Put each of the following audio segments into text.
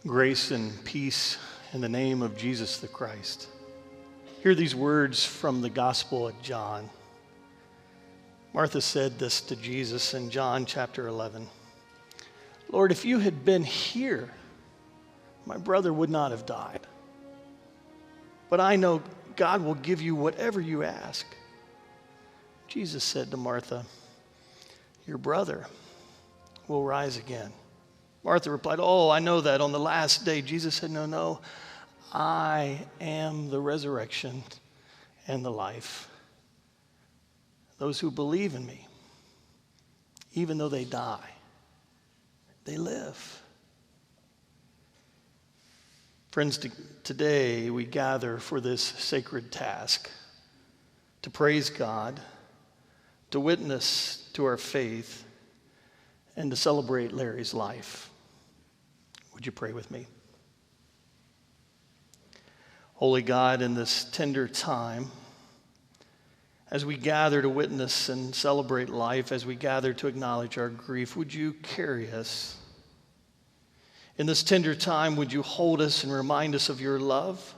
Grace and peace in the name of Jesus the Christ. Hear these words from the Gospel of John. Martha said this to Jesus in John chapter 11. Lord, if you had been here, my brother would not have died. But I know God will give you whatever you ask. Jesus said to Martha, your brother will rise again. Martha replied, oh, I know that on the last day. Jesus said, no, I am the resurrection and the life. Those who believe in me, even though they die, they live. Friends, today we gather for this sacred task to praise God, to witness to our faith, and to celebrate Larry's life. Would you pray with me? Holy God, in this tender time, as we gather to witness and celebrate life, as we gather to acknowledge our grief, would you carry us? In this tender time, would you hold us and remind us of your love?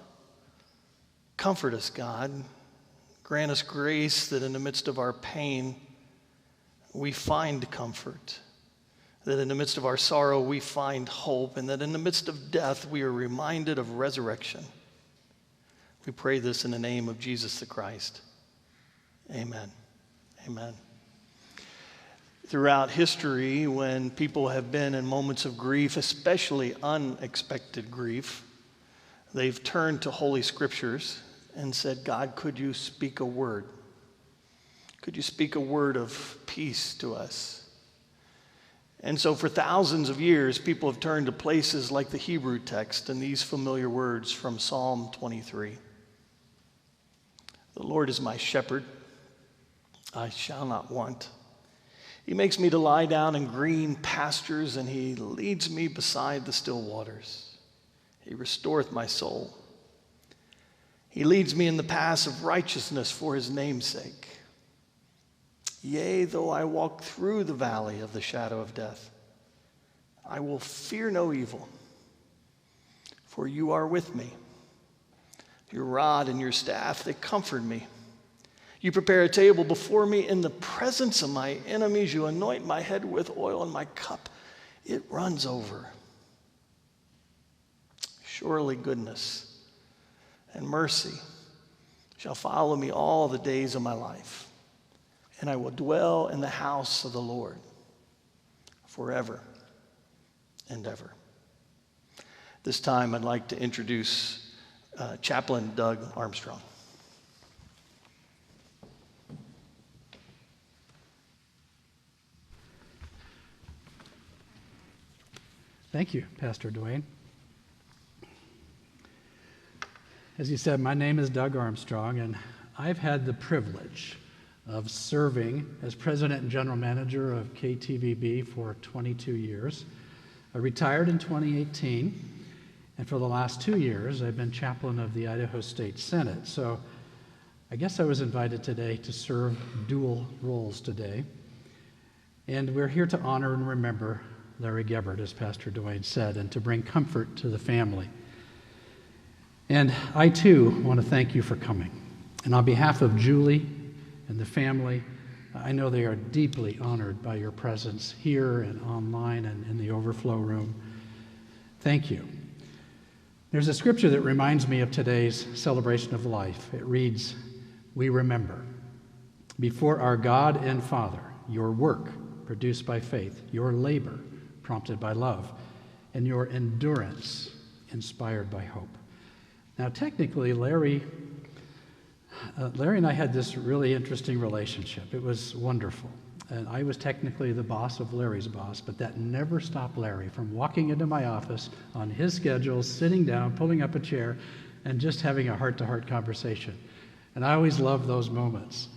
Comfort us, God. Grant us grace that in the midst of our pain, we find comfort. That in the midst of our sorrow, we find hope. And that in the midst of death, we are reminded of resurrection. We pray this in the name of Jesus the Christ. Amen. Amen. Throughout history, when people have been in moments of grief, especially unexpected grief, they've turned to Holy Scriptures and said, God, could you speak a word? Could you speak a word of peace to us? And so for thousands of years, people have turned to places like the Hebrew text and these familiar words from Psalm 23. The Lord is my shepherd, I shall not want. He makes me to lie down in green pastures, and he leads me beside the still waters. He restoreth my soul. He leads me in the paths of righteousness for his name's sake. Yea, though I walk through the valley of the shadow of death, I will fear no evil, for you are with me. Your rod and your staff, they comfort me. You prepare a table before me in the presence of my enemies. You anoint my head with oil, and my cup, it runs over. Surely goodness and mercy shall follow me all the days of my life, and I will dwell in the house of the Lord forever and ever. This time I'd like to introduce Chaplain Doug Armstrong. Thank you, Pastor Dwayne. As you said, my name is Doug Armstrong, and I've had the privilege of serving as president and general manager of KTVB for 22 years. I retired in 2018, and for the last 2 years, I've been chaplain of the Idaho State Senate. So I guess I was invited today to serve dual roles today. And we're here to honor and remember Larry Gebert, as Pastor Dwayne said, and to bring comfort to the family. And I, too, want to thank you for coming. And on behalf of Julie and the family, I know they are deeply honored by your presence here and online and in the overflow room. Thank you. There's a scripture that reminds me of today's celebration of life. It reads, we remember, before our God and Father, your work produced by faith, your labor prompted by love, and your endurance inspired by hope. Now, technically, Larry and I had this really interesting relationship. It was wonderful. And I was technically the boss of Larry's boss, but that never stopped Larry from walking into my office on his schedule, sitting down, pulling up a chair, and just having a heart-to-heart conversation. And I always loved those moments.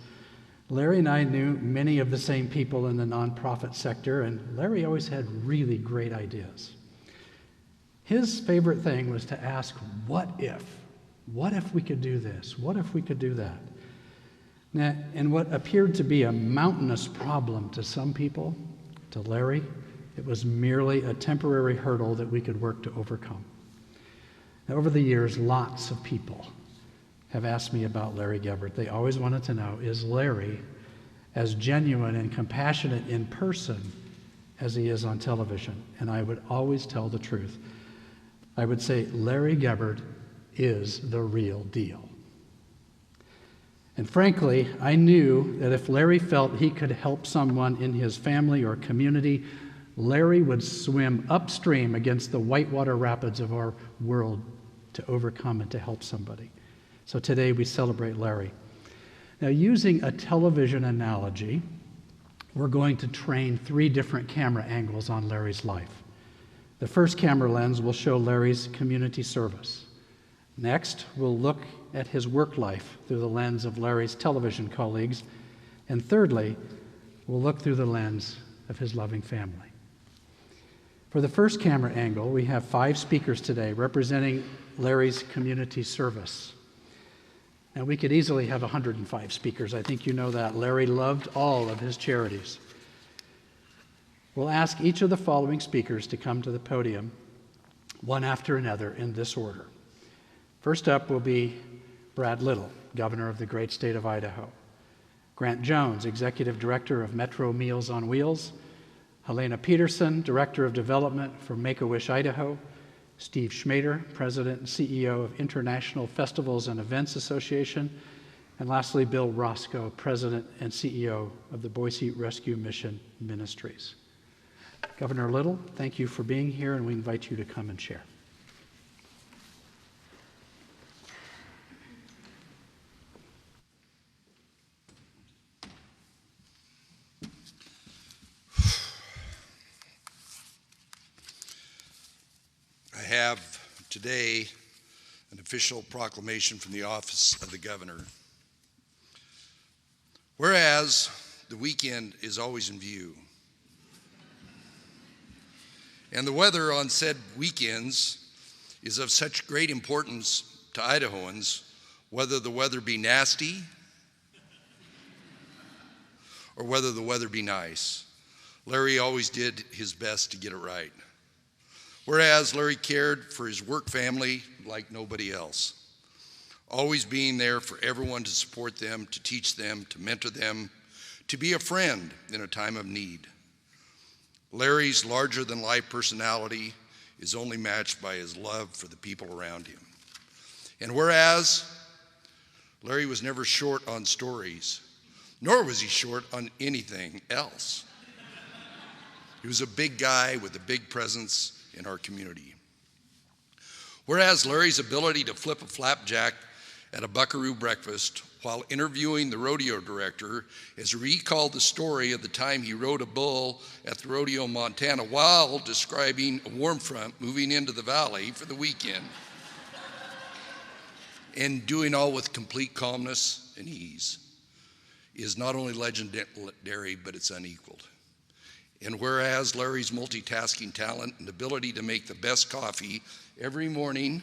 Larry and I knew many of the same people in the nonprofit sector, and Larry always had really great ideas. His favorite thing was to ask, what if? What if we could do this? What if we could do that? And what appeared to be a mountainous problem to some people, to Larry, It was merely a temporary hurdle that we could work to overcome. Now, over the years, lots of people have asked me about Larry Gebert. They always wanted to know, is Larry as genuine and compassionate in person as he is on television? And I would always tell the truth. I would say Larry Gebert is the real deal. And frankly, I knew that if Larry felt he could help someone in his family or community, Larry would swim upstream against the whitewater rapids of our world to overcome and to help somebody. So today we celebrate Larry. Now, using a television analogy, we're going to train 3 different camera angles on Larry's life. The first camera lens will show Larry's community service. Next, we'll look at his work life through the lens of Larry's television colleagues. And thirdly, we'll look through the lens of his loving family. For the first camera angle, we have 5 speakers today representing Larry's community service. Now, we could easily have 105 speakers. I think you know that. Larry loved all of his charities. We'll ask each of the following speakers to come to the podium, one after another, in this order. First up will be Brad Little, Governor of the great state of Idaho. Grant Jones, Executive Director of Metro Meals on Wheels. Helena Peterson, Director of Development for Make-A-Wish Idaho. Steve Schmader, President and CEO of International Festivals and Events Association. And lastly, Bill Roscoe, President and CEO of the Boise Rescue Mission Ministries. Governor Little, thank you for being here, and we invite you to come and share. I have today an official proclamation from the office of the governor. Whereas the weekend is always in view, and the weather on said weekends is of such great importance to Idahoans, whether the weather be nasty or whether the weather be nice. Larry always did his best to get it right. Whereas Larry cared for his work family like nobody else, always being there for everyone to support them, to teach them, to mentor them, to be a friend in a time of need. Larry's larger-than-life personality is only matched by his love for the people around him. And whereas Larry was never short on stories, nor was he short on anything else. He was a big guy with a big presence in our community. Whereas Larry's ability to flip a flapjack at a buckaroo breakfast while interviewing the rodeo director has recalled the story of the time he rode a bull at the rodeo in Montana while describing a warm front moving into the valley for the weekend, and doing all with complete calmness and ease, is not only legendary, but it's unequaled. And whereas Larry's multitasking talent and ability to make the best coffee every morning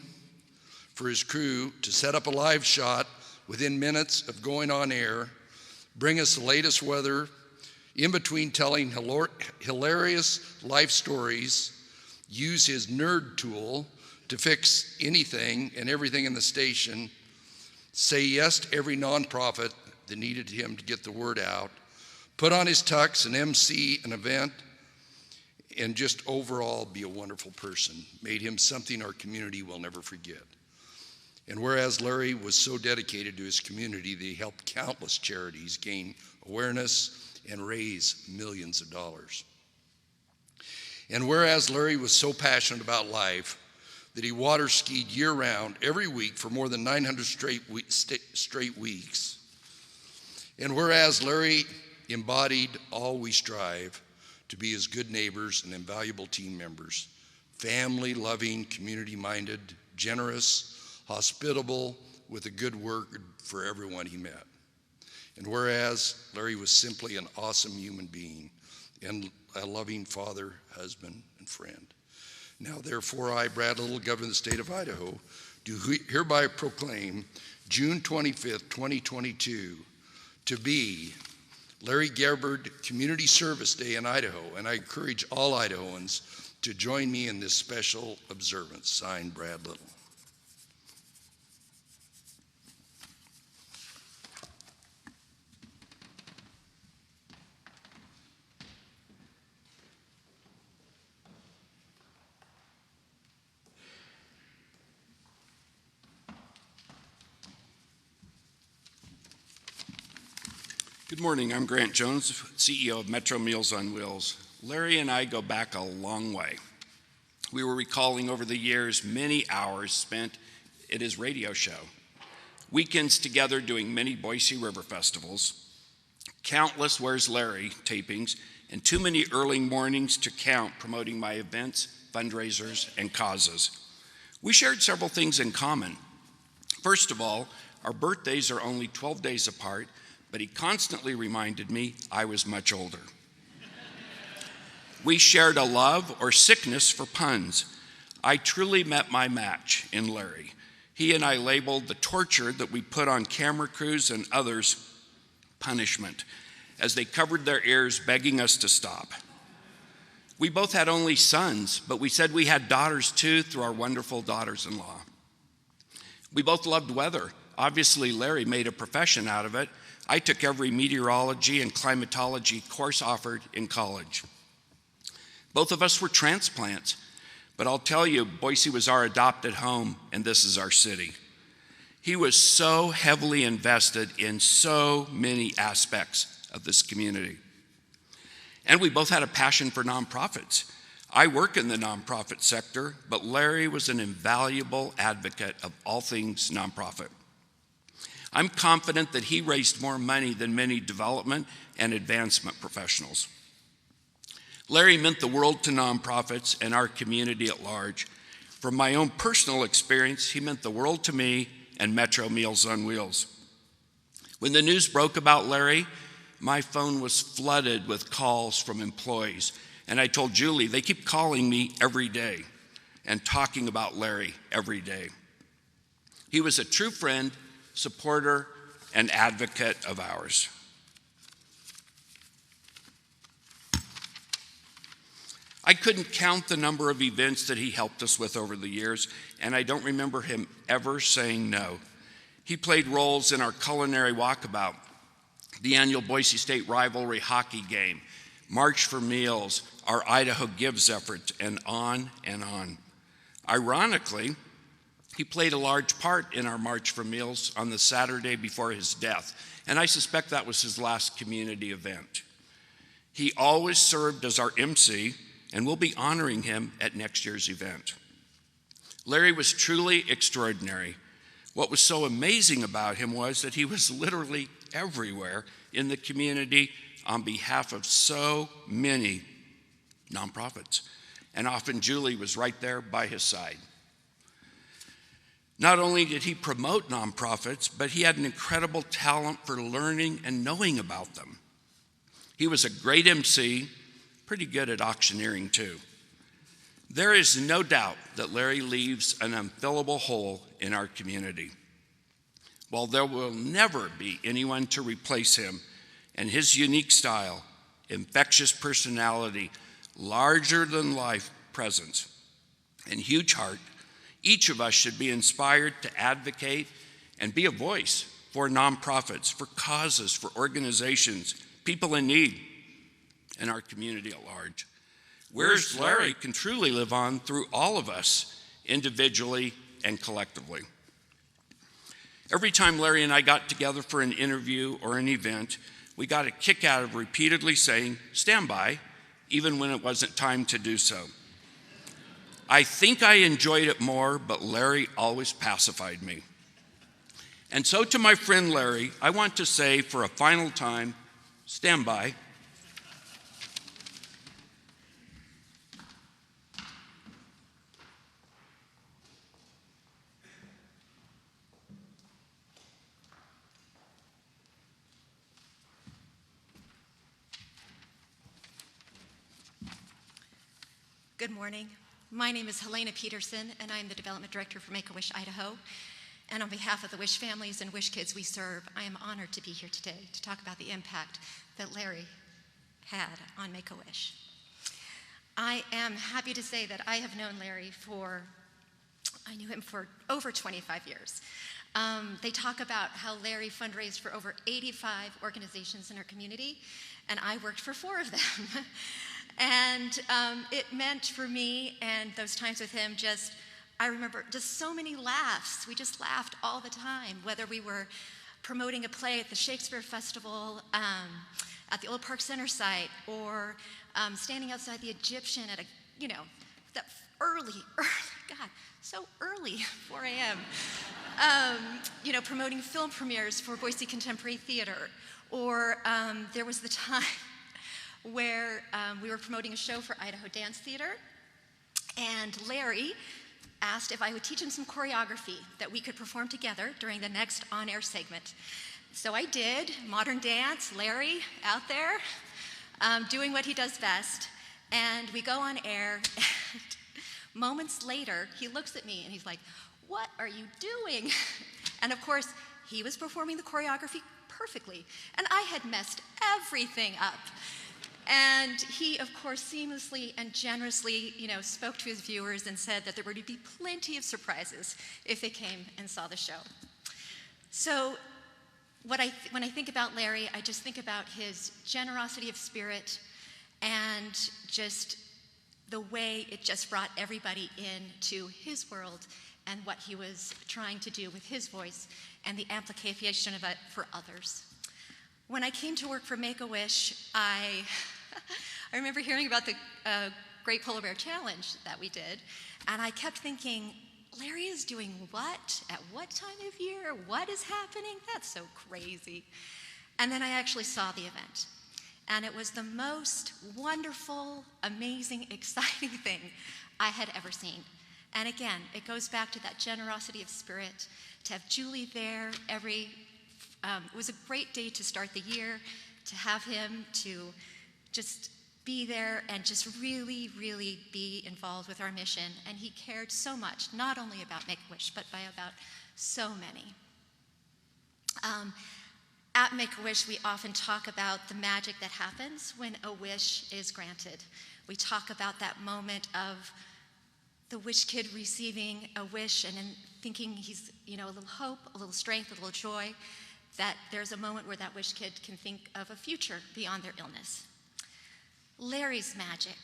for his crew, to set up a live shot within minutes of going on air, bring us the latest weather, in between telling hilarious life stories, use his nerd tool to fix anything and everything in the station, say yes to every nonprofit that needed him to get the word out, put on his tux and MC an event, and just overall be a wonderful person, made him something our community will never forget. And whereas Larry was so dedicated to his community that he helped countless charities gain awareness and raise millions of dollars. And whereas Larry was so passionate about life that he water skied year-round every week for more than 900 straight weeks. And whereas Larry embodied all we strive to be as good neighbors and invaluable team members, family-loving, community-minded, generous, hospitable, with a good word for everyone he met. And whereas Larry was simply an awesome human being and a loving father, husband, and friend. Now therefore I, Brad Little, Governor of the state of Idaho, do hereby proclaim June 25th, 2022 to be Larry Gebert Community Service Day in Idaho, and I encourage all Idahoans to join me in this special observance. Signed, Brad Little. Good morning, I'm Grant Jones, CEO of Metro Meals on Wheels. Larry and I go back a long way. We were recalling over the years many hours spent at his radio show, weekends together doing many Boise River festivals, countless Where's Larry tapings, and too many early mornings to count promoting my events, fundraisers, and causes. We shared several things in common. First of all, our birthdays are only 12 days apart, but he constantly reminded me I was much older. We shared a love or sickness for puns. I truly met my match in Larry. He and I labeled the torture that we put on camera crews and others punishment, as they covered their ears begging us to stop. We both had only sons, but we said we had daughters too through our wonderful daughters-in-law. We both loved weather. Obviously, Larry made a profession out of it. I took every meteorology and climatology course offered in college. Both of us were transplants, but I'll tell you, Boise was our adopted home, and this is our city. He was so heavily invested in so many aspects of this community. And we both had a passion for nonprofits. I work in the nonprofit sector, but Larry was an invaluable advocate of all things nonprofit. I'm confident that he raised more money than many development and advancement professionals. Larry meant the world to nonprofits and our community at large. From my own personal experience, he meant the world to me and Metro Meals on Wheels. When the news broke about Larry, my phone was flooded with calls from employees, and I told Julie, they keep calling me every day and talking about Larry every day. He was a true friend, supporter, and advocate of ours. I couldn't count the number of events that he helped us with over the years, and I don't remember him ever saying no. He played roles in our culinary walkabout, the annual Boise State rivalry hockey game, March for Meals, our Idaho Gives effort, and on and on. Ironically, he played a large part in our March for Meals on the Saturday before his death, and I suspect that was his last community event. He always served as our MC, and we'll be honoring him at next year's event. Larry was truly extraordinary. What was so amazing about him was that he was literally everywhere in the community on behalf of so many nonprofits, and often Julie was right there by his side. Not only did he promote nonprofits, but he had an incredible talent for learning and knowing about them. He was a great MC, pretty good at auctioneering too. There is no doubt that Larry leaves an unfillable hole in our community. While there will never be anyone to replace him and his unique style, infectious personality, larger than life presence, and huge heart, each of us should be inspired to advocate and be a voice for nonprofits, for causes, for organizations, people in need, and our community at large. Where's Larry can truly live on through all of us, individually and collectively. Every time Larry and I got together for an interview or an event, we got a kick out of repeatedly saying, "Stand by," even when it wasn't time to do so. I think I enjoyed it more, but Larry always pacified me. And so to my friend Larry, I want to say for a final time, stand by. Good morning. My name is Helena Peterson, and I'm the Development Director for Make-A-Wish Idaho. And on behalf of the Wish families and Wish kids we serve, I am honored to be here today to talk about the impact that Larry had on Make-A-Wish. I am happy to say that I have known Larry I knew him for over 25 years. They talk about how Larry fundraised for over 85 organizations in our community, and I worked for 4 of them. And it meant for me and those times with him I remember just so many laughs. We just laughed all the time, whether we were promoting a play at the Shakespeare Festival, at the Old Park Center site, or standing outside the Egyptian at that early, God, so early, 4 a.m., promoting film premieres for Boise Contemporary Theater. Or there was the time where we were promoting a show for Idaho Dance Theater, and Larry asked if I would teach him some choreography that we could perform together during the next on-air segment. So I did, modern dance, Larry out there, doing what he does best, and we go on air, and moments later, he looks at me and he's like, "What are you doing?" And of course, he was performing the choreography perfectly, and I had messed everything up. And he, of course, seamlessly and generously, spoke to his viewers and said that there were to be plenty of surprises if they came and saw the show. So when I think about Larry, I just think about his generosity of spirit and just the way it just brought everybody into his world and what he was trying to do with his voice and the amplification of it for others. When I came to work for Make-A-Wish, I remember hearing about the Great Polar Bear Challenge that we did, and I kept thinking, Larry is doing what? At what time of year? What is happening? That's so crazy. And then I actually saw the event, and it was the most wonderful, amazing, exciting thing I had ever seen. And again, it goes back to that generosity of spirit, to have Julie there it was a great day to start the year, to have him to just be there and just really, really be involved with our mission. And he cared so much, not only about Make-A-Wish, but about so many. At Make-A-Wish, we often talk about the magic that happens when a wish is granted. We talk about that moment of the wish kid receiving a wish and then thinking he's, a little hope, a little strength, a little joy, that there's a moment where that wish kid can think of a future beyond their illness. Larry's magic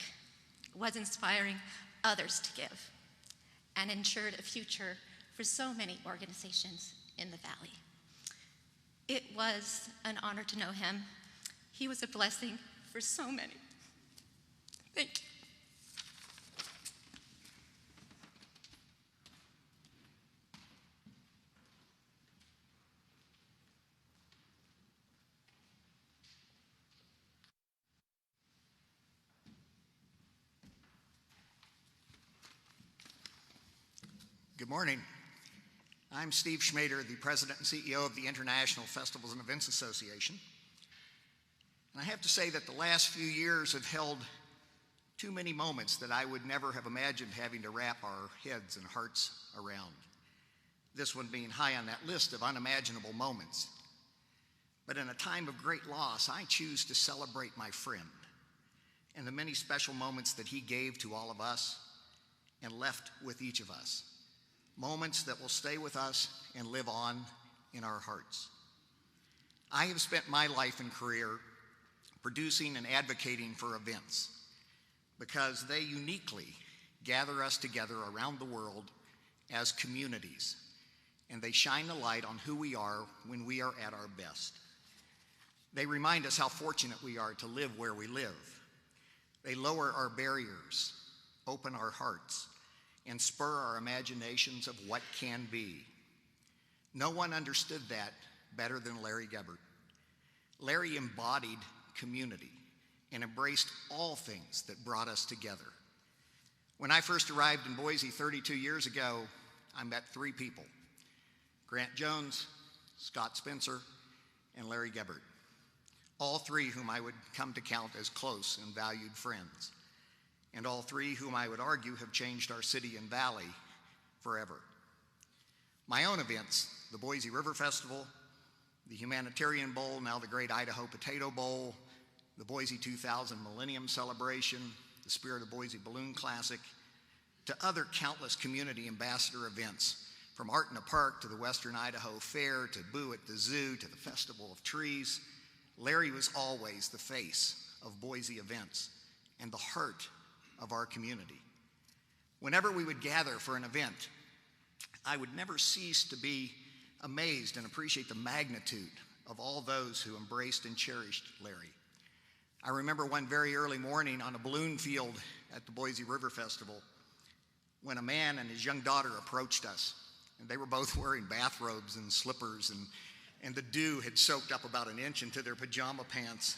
was inspiring others to give and ensured a future for so many organizations in the Valley. It was an honor to know him. He was a blessing for so many. Thank you. Good morning. I'm Steve Schmader, the President and CEO of the International Festivals and Events Association. And I have to say that the last few years have held too many moments that I would never have imagined having to wrap our heads and hearts around. This one being high on that list of unimaginable moments. But in a time of great loss, I choose to celebrate my friend and the many special moments that he gave to all of us and left with each of us. Moments that will stay with us and live on in our hearts. I have spent my life and career producing and advocating for events because they uniquely gather us together around the world as communities, and they shine a light on who we are when we are at our best. They remind us how fortunate we are to live where we live. They lower our barriers, open our hearts, and spur our imaginations of what can be. No one understood that better than Larry Gebert. Larry embodied community and embraced all things that brought us together. When I first arrived in Boise 32 years ago, I met 3 people: Grant Jones, Scott Spencer, and Larry Gebert. All 3 whom I would come to count as close and valued friends. And all 3 whom I would argue have changed our city and valley forever. My own events, the Boise River Festival, the Humanitarian Bowl, now the Great Idaho Potato Bowl, the Boise 2000 Millennium Celebration, the Spirit of Boise Balloon Classic, to other countless community ambassador events, from Art in the Park to the Western Idaho Fair, to Boo at the Zoo, to the Festival of Trees. Larry was always the face of Boise events and the heart of our community. Whenever we would gather for an event, I would never cease to be amazed and appreciate the magnitude of all those who embraced and cherished Larry. I remember one very early morning on a balloon field at the Boise River Festival when a man and his young daughter approached us, and they were both wearing bathrobes and slippers, and the dew had soaked up about an inch into their pajama pants.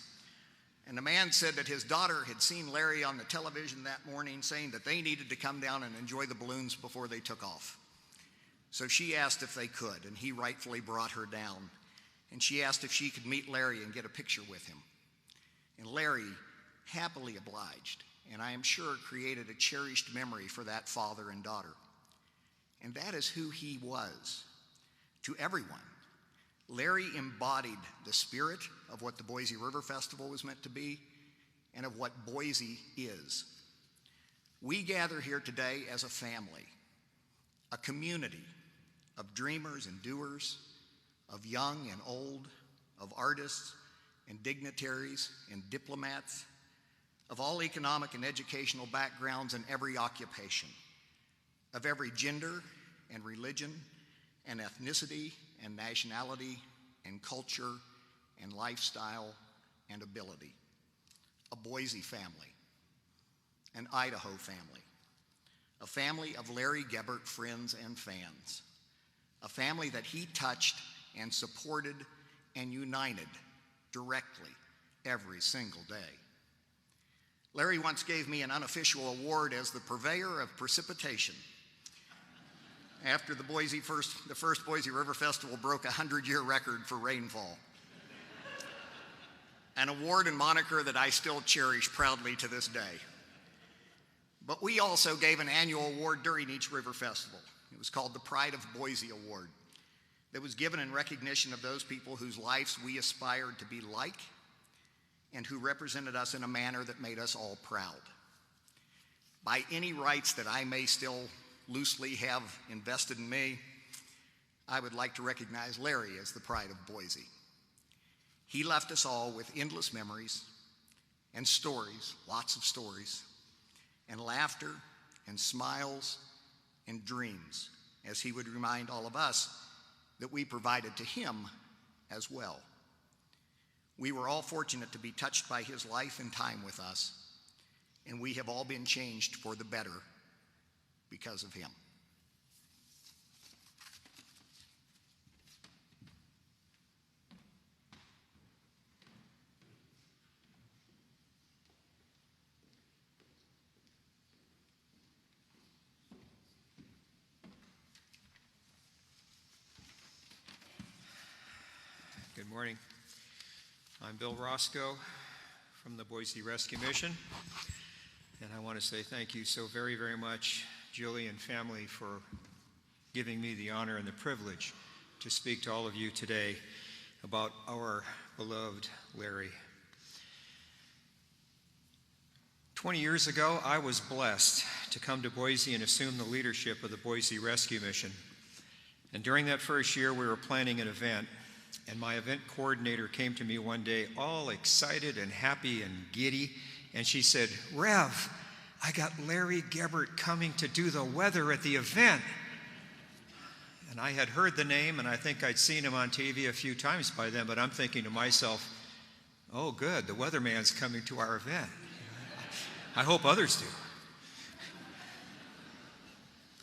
And the man said that his daughter had seen Larry on the television that morning saying that they needed to come down and enjoy the balloons before they took off. So she asked if they could, and he rightfully brought her down. And she asked if she could meet Larry and get a picture with him. And Larry happily obliged, and I am sure created a cherished memory for that father and daughter. And that is who he was to everyone. Larry embodied the spirit of what the Boise River Festival was meant to be and of what Boise is. We gather here today as a family, a community of dreamers and doers, of young and old, of artists and dignitaries and diplomats, of all economic and educational backgrounds and every occupation, of every gender and religion and ethnicity and nationality and culture and lifestyle and ability. A Boise family, an Idaho family, a family of Larry Gebert friends and fans, a family that he touched and supported and united directly every single day. Larry once gave me an unofficial award as the purveyor of precipitation after the first Boise River Festival broke a 100-year record for rainfall. An award and moniker that I still cherish proudly to this day. But we also gave an annual award during each river festival. It was called the Pride of Boise Award, that was given in recognition of those people whose lives we aspired to be like and who represented us in a manner that made us all proud. By any rights that I may still loosely have invested in me, I would like to recognize Larry as the pride of Boise. He left us all with endless memories and stories, lots of stories, and laughter and smiles and dreams, as he would remind all of us that we provided to him as well. We were all fortunate to be touched by his life and time with us, and we have all been changed for the better because of him. Good morning. I'm Bill Roscoe from the Boise Rescue Mission, and I want to say thank you so very, very much, Julie and family, for giving me the honor and the privilege to speak to all of you today about our beloved Larry. 20 years ago, I was blessed to come to Boise and assume the leadership of the Boise Rescue Mission. And during that first year, we were planning an event, and my event coordinator came to me one day all excited and happy and giddy, and she said, "Rev, I got Larry Gebert coming to do the weather at the event." And I had heard the name, and I think I'd seen him on TV a few times by then, but I'm thinking to myself, oh good, the weatherman's coming to our event. I hope others do.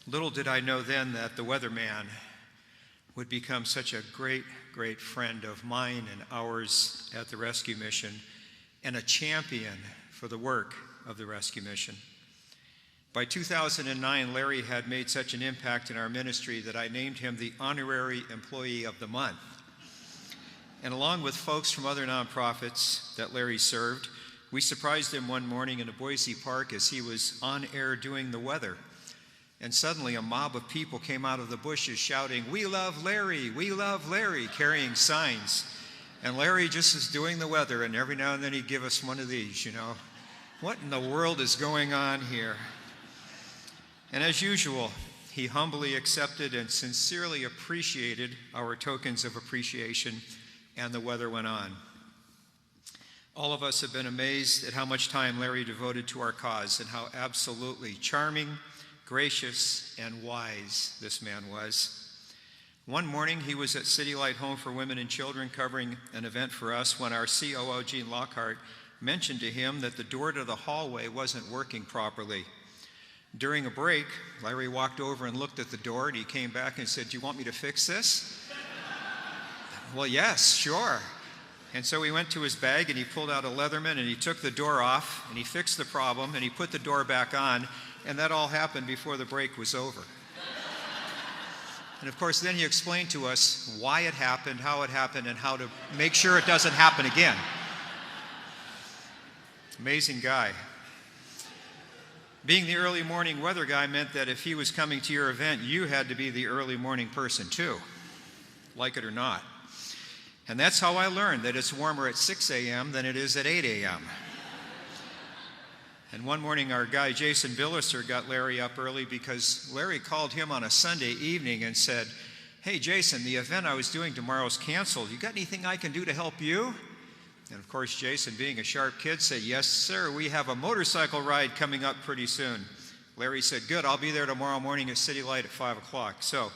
Little did I know then that the weatherman would become such a great, great friend of mine and ours at the rescue mission, and a champion for the work of the rescue mission. By 2009, Larry had made such an impact in our ministry that I named him the Honorary Employee of the Month. And along with folks from other nonprofits that Larry served, we surprised him one morning in a Boise park as he was on air doing the weather. And suddenly a mob of people came out of the bushes shouting, "We love Larry, we love Larry," carrying signs. And Larry just is doing the weather, and every now and then he'd give us one of these, you know. What in the world is going on here? And as usual, he humbly accepted and sincerely appreciated our tokens of appreciation, and the weather went on. All of us have been amazed at how much time Larry devoted to our cause and how absolutely charming, gracious, and wise this man was. One morning, he was at City Light Home for Women and Children covering an event for us when our COO, Gene Lockhart, mentioned to him that the door to the hallway wasn't working properly. During a break, Larry walked over and looked at the door, and he came back and said, "Do you want me to fix this?" "Well, yes, sure." And so he went to his bag and he pulled out a Leatherman and he took the door off and he fixed the problem and he put the door back on, and that all happened before the break was over. And of course, then he explained to us why it happened, how it happened, and how to make sure it doesn't happen again. Amazing guy. Being the early morning weather guy meant that if he was coming to your event, you had to be the early morning person too, like it or not. And that's how I learned that it's warmer at 6 a.m. than it is at 8 a.m. And one morning, our guy, Jason Billiser, got Larry up early because Larry called him on a Sunday evening and said, "Hey, Jason, the event I was doing tomorrow's canceled. You got anything I can do to help you?" And of course, Jason, being a sharp kid, said, "Yes, sir, we have a motorcycle ride coming up pretty soon." Larry said, "Good, I'll be there tomorrow morning at City Light at 5 o'clock. So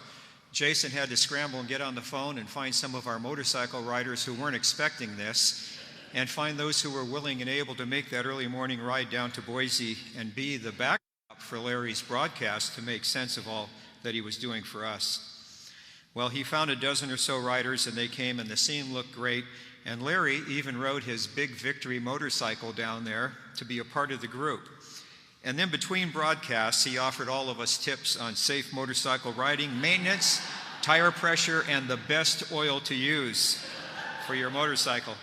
Jason had to scramble and get on the phone and find some of our motorcycle riders who weren't expecting this, and find those who were willing and able to make that early morning ride down to Boise and be the backup for Larry's broadcast to make sense of all that he was doing for us. Well, he found a dozen or so riders, and they came, and the scene looked great, and Larry even rode his Big Victory motorcycle down there to be a part of the group. And then between broadcasts, he offered all of us tips on safe motorcycle riding, maintenance, tire pressure, and the best oil to use for your motorcycle.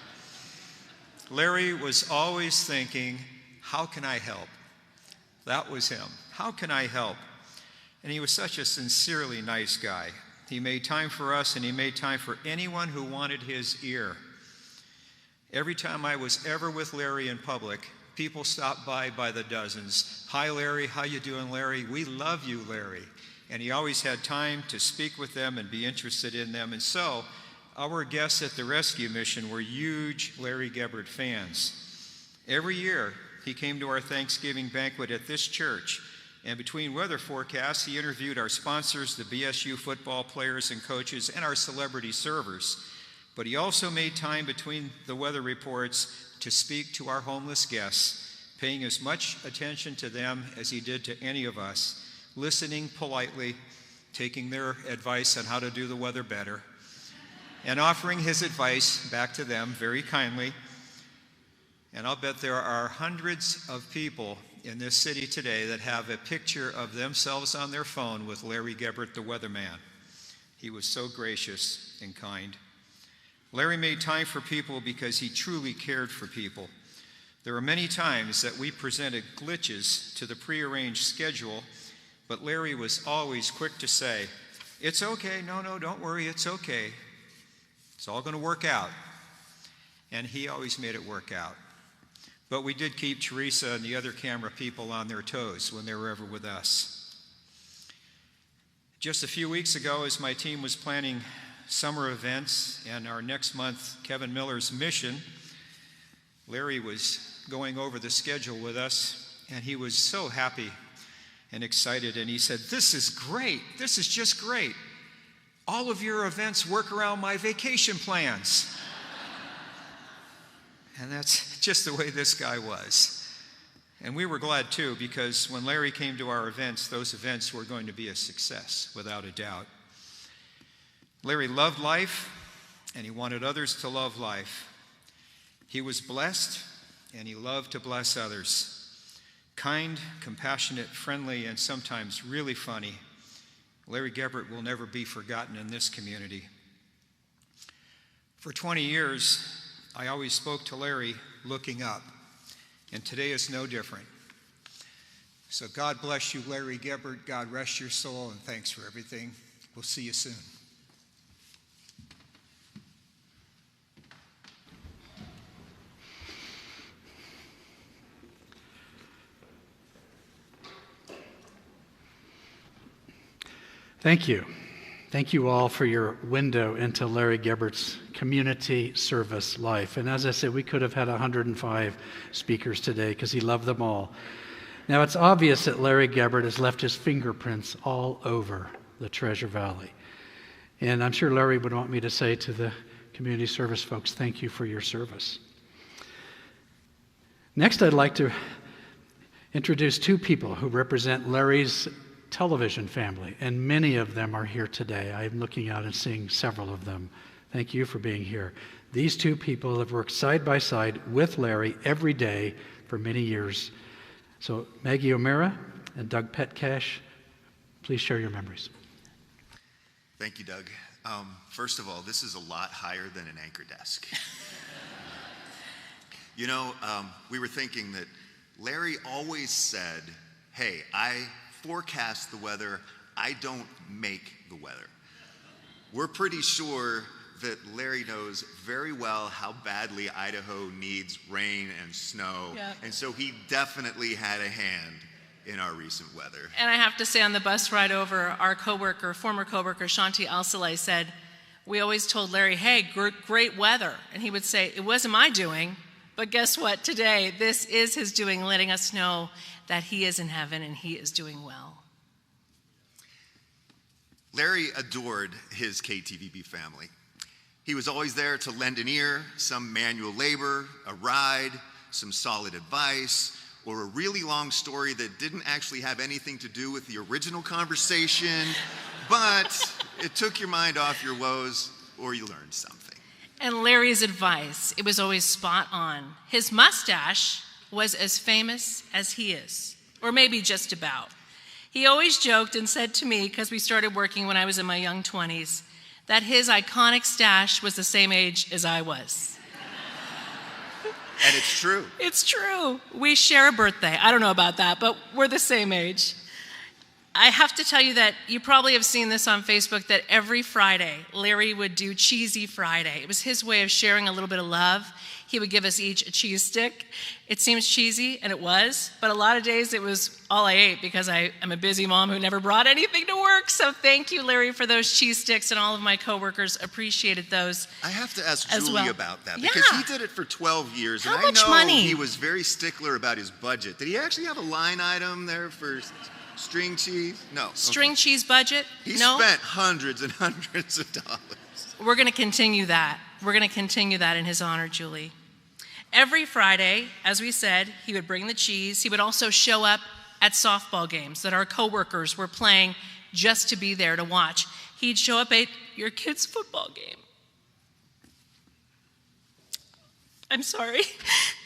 Larry was always thinking, how can I help? That was him. How can I help? And he was such a sincerely nice guy. He made time for us, and he made time for anyone who wanted his ear. Every time I was ever with Larry in public, people stopped by the dozens. "Hi, Larry. How you doing, Larry? We love you, Larry." And he always had time to speak with them and be interested in them. And so our guests at the rescue mission were huge Larry Gebert fans. Every year, he came to our Thanksgiving banquet at this church, and between weather forecasts, he interviewed our sponsors, the BSU football players and coaches, and our celebrity servers. But he also made time between the weather reports to speak to our homeless guests, paying as much attention to them as he did to any of us, listening politely, taking their advice on how to do the weather better, and offering his advice back to them very kindly. And I'll bet there are hundreds of people in this city today that have a picture of themselves on their phone with Larry Gebert, the weatherman. He was so gracious and kind. Larry made time for people because he truly cared for people. There were many times that we presented glitches to the prearranged schedule, but Larry was always quick to say, "It's okay, no, don't worry, it's okay. It's all going to work out." And he always made it work out. But we did keep Teresa and the other camera people on their toes when they were ever with us. Just a few weeks ago, as my team was planning summer events and our next month Kevin Miller's mission, Larry was going over the schedule with us, and he was so happy and excited, and he said, "This is great. This is just great. All of your events work around my vacation plans." And that's just the way this guy was. And we were glad too, because when Larry came to our events, those events were going to be a success, without a doubt. Larry loved life, and he wanted others to love life. He was blessed, and he loved to bless others. Kind, compassionate, friendly, and sometimes really funny. Larry Gebert will never be forgotten in this community. For 20 years, I always spoke to Larry looking up, and today is no different. So God bless you, Larry Gebert. God rest your soul, and thanks for everything. We'll see you soon. Thank you. Thank you all for your window into Larry Gebert's community service life. And as I said, we could have had 105 speakers today because he loved them all. Now, it's obvious that Larry Gebert has left his fingerprints all over the Treasure Valley. And I'm sure Larry would want me to say to the community service folks, thank you for your service. Next, I'd like to introduce two people who represent Larry's television family, and many of them are here today. I'm looking out and seeing several of them. Thank you for being here. These two people have worked side by side with Larry every day for many years. So Maggie O'Meara and Doug Petcash, please share your memories. Thank you, Doug. First of all, this is a lot higher than an anchor desk. We were thinking that Larry always said, hey, I forecast the weather, I don't make the weather. We're pretty sure that Larry knows very well how badly Idaho needs rain and snow, and so he definitely had a hand in our recent weather. And I have to say, on the bus ride over, our former coworker, Shanti Alsalai said, we always told Larry, hey, great weather. And he would say, it wasn't my doing, but guess what? Today, this is his doing, letting us know that he is in heaven and he is doing well. Larry adored his KTVB family. He was always there to lend an ear, some manual labor, a ride, some solid advice, or a really long story that didn't actually have anything to do with the original conversation, but it took your mind off your woes or you learned something. And Larry's advice, it was always spot on. His mustache was as famous as he is, or maybe just about. He always joked and said to me, because we started working when I was in my young 20s, that his iconic stash was the same age as I was. And it's true. It's true. We share a birthday. I don't know about that, but we're the same age. I have to tell you that you probably have seen this on Facebook, that every Friday, Larry would do Cheesy Friday. It was his way of sharing a little bit of love. He would give us each a cheese stick. It seems cheesy, and it was, but a lot of days it was all I ate because I'm a busy mom who never brought anything to work. So thank you, Larry, for those cheese sticks, and all of my coworkers appreciated those. I have to ask Julie about that, Yeah. because he did it for 12 years, How and much I know money? he was very stickler about his budget. Did he actually have a line item there for string cheese? No. String cheese budget? He No. spent hundreds and hundreds of dollars. We're going to continue that. We're going to continue that in his honor, Julie. Every Friday, as we said, he would bring the cheese. He would also show up at softball games that our coworkers were playing just to be there to watch. He'd show up at your kid's football game. I'm sorry.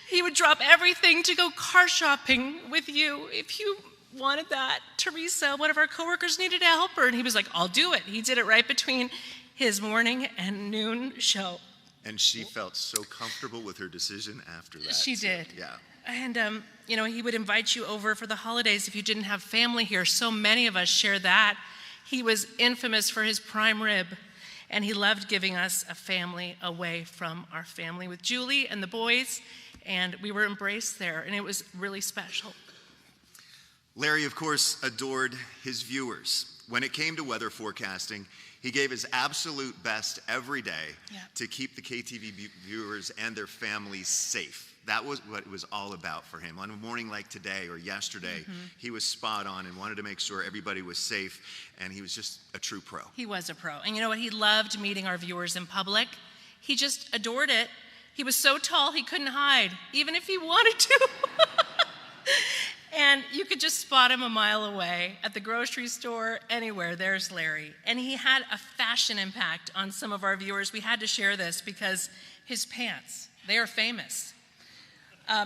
He would drop everything to go car shopping with you if you wanted that. Teresa, one of our coworkers, needed a helper, and he was like, I'll do it. He did it right between his morning and noon show. And she felt so comfortable with her decision after that. She did. Yeah. And, he would invite you over for the holidays if you didn't have family here. So many of us share that. He was infamous for his prime rib, and he loved giving us a family away from our family with Julie and the boys, and we were embraced there, and it was really special. Larry, of course, adored his viewers. When it came to weather forecasting, he gave his absolute best every day to keep the KTVB viewers and their families safe. That was what it was all about for him. On a morning like today or yesterday, he was spot on and wanted to make sure everybody was safe, and he was just a true pro. He was a pro. And you know what? He loved meeting our viewers in public. He just adored it. He was so tall he couldn't hide, even if he wanted to. And you could just spot him a mile away at the grocery store, anywhere. There's Larry. And he had a fashion impact on some of our viewers. We had to share this because his pants, they are famous.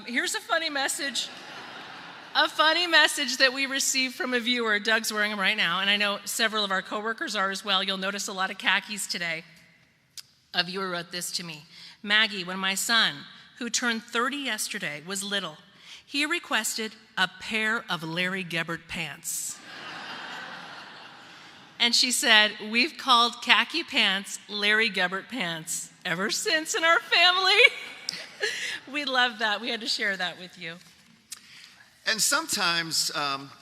Here's a funny message. A funny message that we received from a viewer. Doug's wearing them right now, and I know several of our coworkers are as well. You'll notice a lot of khakis today. A viewer wrote this to me. Maggie, when my son, who turned 30 yesterday, was little, He requested a pair of Larry Gebert pants. And she said, we've called khaki pants Larry Gebert pants ever since in our family. We love that. We had to share that with you. And sometimes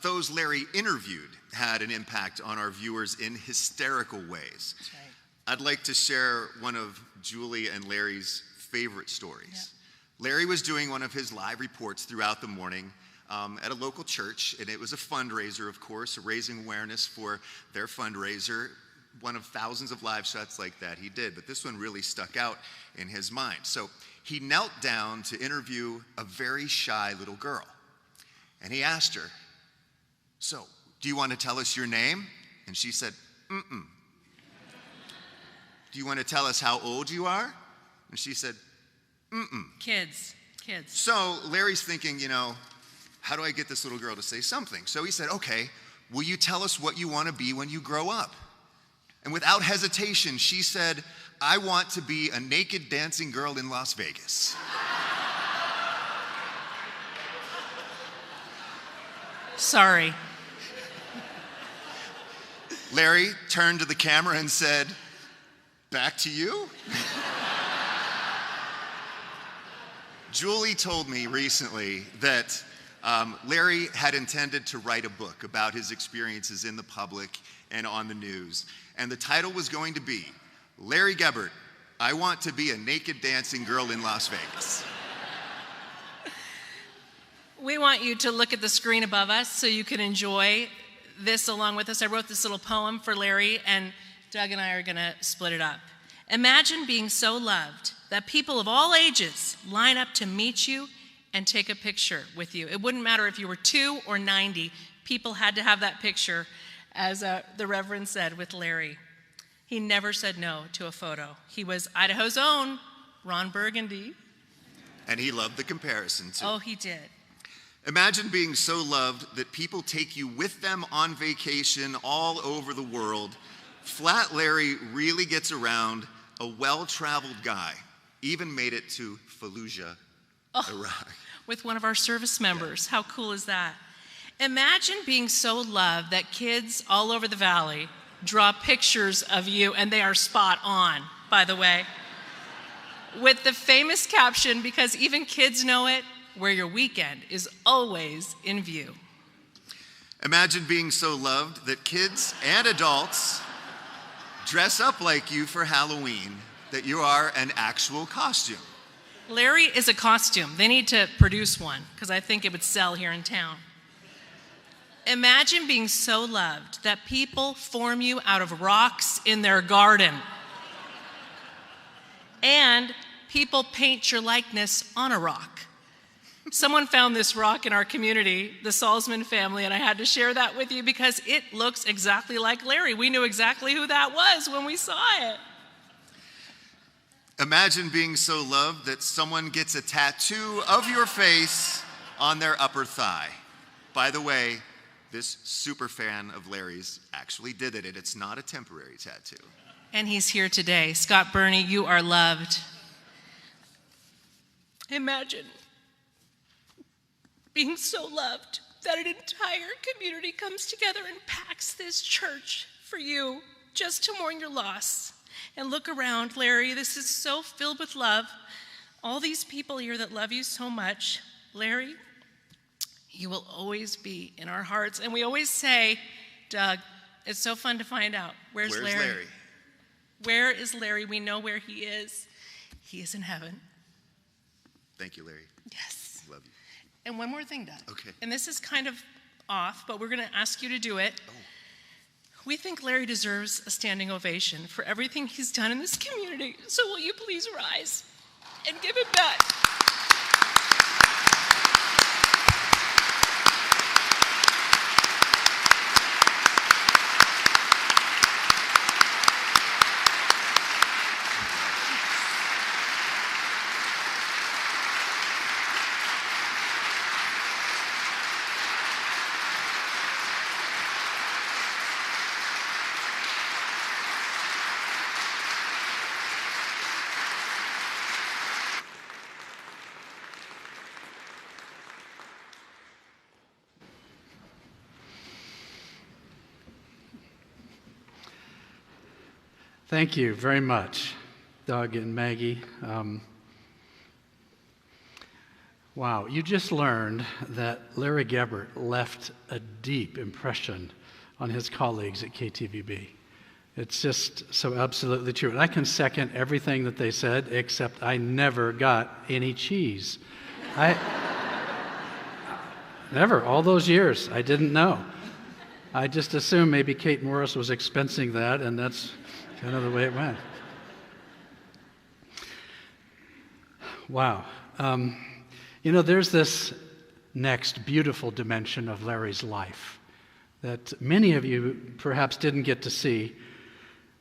those Larry interviewed had an impact on our viewers in hysterical ways. That's right. I'd like to share one of Julie and Larry's favorite stories. Yeah. Larry was doing one of his live reports throughout the morning at a local church, and it was a fundraiser, of course, raising awareness for their fundraiser, one of thousands of live shots like that he did, but this one really stuck out in his mind. So he knelt down to interview a very shy little girl, and he asked her, "So, do you want to tell us your name?" And she said, "Mm-mm." "Do you want to tell us how old you are?" And she said, "Mm-mm." Kids. So Larry's thinking, how do I get this little girl to say something? So he said, "Okay, will you tell us what you want to be when you grow up?" And without hesitation, she said, "I want to be a naked dancing girl in Las Vegas." Sorry. Larry turned to the camera and said, "Back to you?" Julie told me recently that Larry had intended to write a book about his experiences in the public and on the news. And the title was going to be, "Larry Gebert, I Want to Be a Naked Dancing Girl in Las Vegas." We want you to look at the screen above us so you can enjoy this along with us. I wrote this little poem for Larry, and Doug and I are going to split it up. Imagine being so loved that people of all ages line up to meet you and take a picture with you. It wouldn't matter if you were 2 or 90. People had to have that picture, as the Reverend said, with Larry. He never said no to a photo. He was Idaho's own Ron Burgundy. And he loved the comparison, too. Oh, he did. Imagine being so loved that people take you with them on vacation all over the world. Flat Larry really gets around, a well-traveled guy. Even made it to Fallujah, Iraq. With one of our service members. How cool is that? Imagine being so loved that kids all over the valley draw pictures of you, and they are spot on, by the way, with the famous caption, because even kids know it, "Where your weekend is always in view." Imagine being so loved that kids and adults dress up like you for Halloween, that you are an actual costume. Larry is a costume. They need to produce one, because I think it would sell here in town. Imagine being so loved that people form you out of rocks in their garden. And people paint your likeness on a rock. Someone found this rock in our community, the Salzman family, and I had to share that with you because it looks exactly like Larry. We knew exactly who that was when we saw it. Imagine being so loved that someone gets a tattoo of your face on their upper thigh. By the way, this super fan of Larry's actually did it, and it's not a temporary tattoo. And he's here today. Scott Burney, you are loved. Imagine being so loved that an entire community comes together and packs this church for you just to mourn your loss. And look around, Larry, this is so filled with love. All these people here that love you so much. Larry, you will always be in our hearts. And we always say, Doug, it's so fun to find out. Where's Larry? Where is Larry? We know where he is. He is in heaven. Thank you, Larry. Yes. Love you. And one more thing, Doug. Okay. And this is kind of off, but we're going to ask you to do it. Oh. We think Larry deserves a standing ovation for everything he's done in this community. So will you please rise and give it back? Thank you very much, Doug and Maggie. Wow, you just learned that Larry Gebert left a deep impression on his colleagues at KTVB. It's just so absolutely true. And I can second everything that they said, except I never got any cheese. Never, all those years, I didn't know. I just assumed maybe Kate Morris was expensing that, and that's kind of the way it went. Wow. There's this next beautiful dimension of Larry's life that many of you perhaps didn't get to see.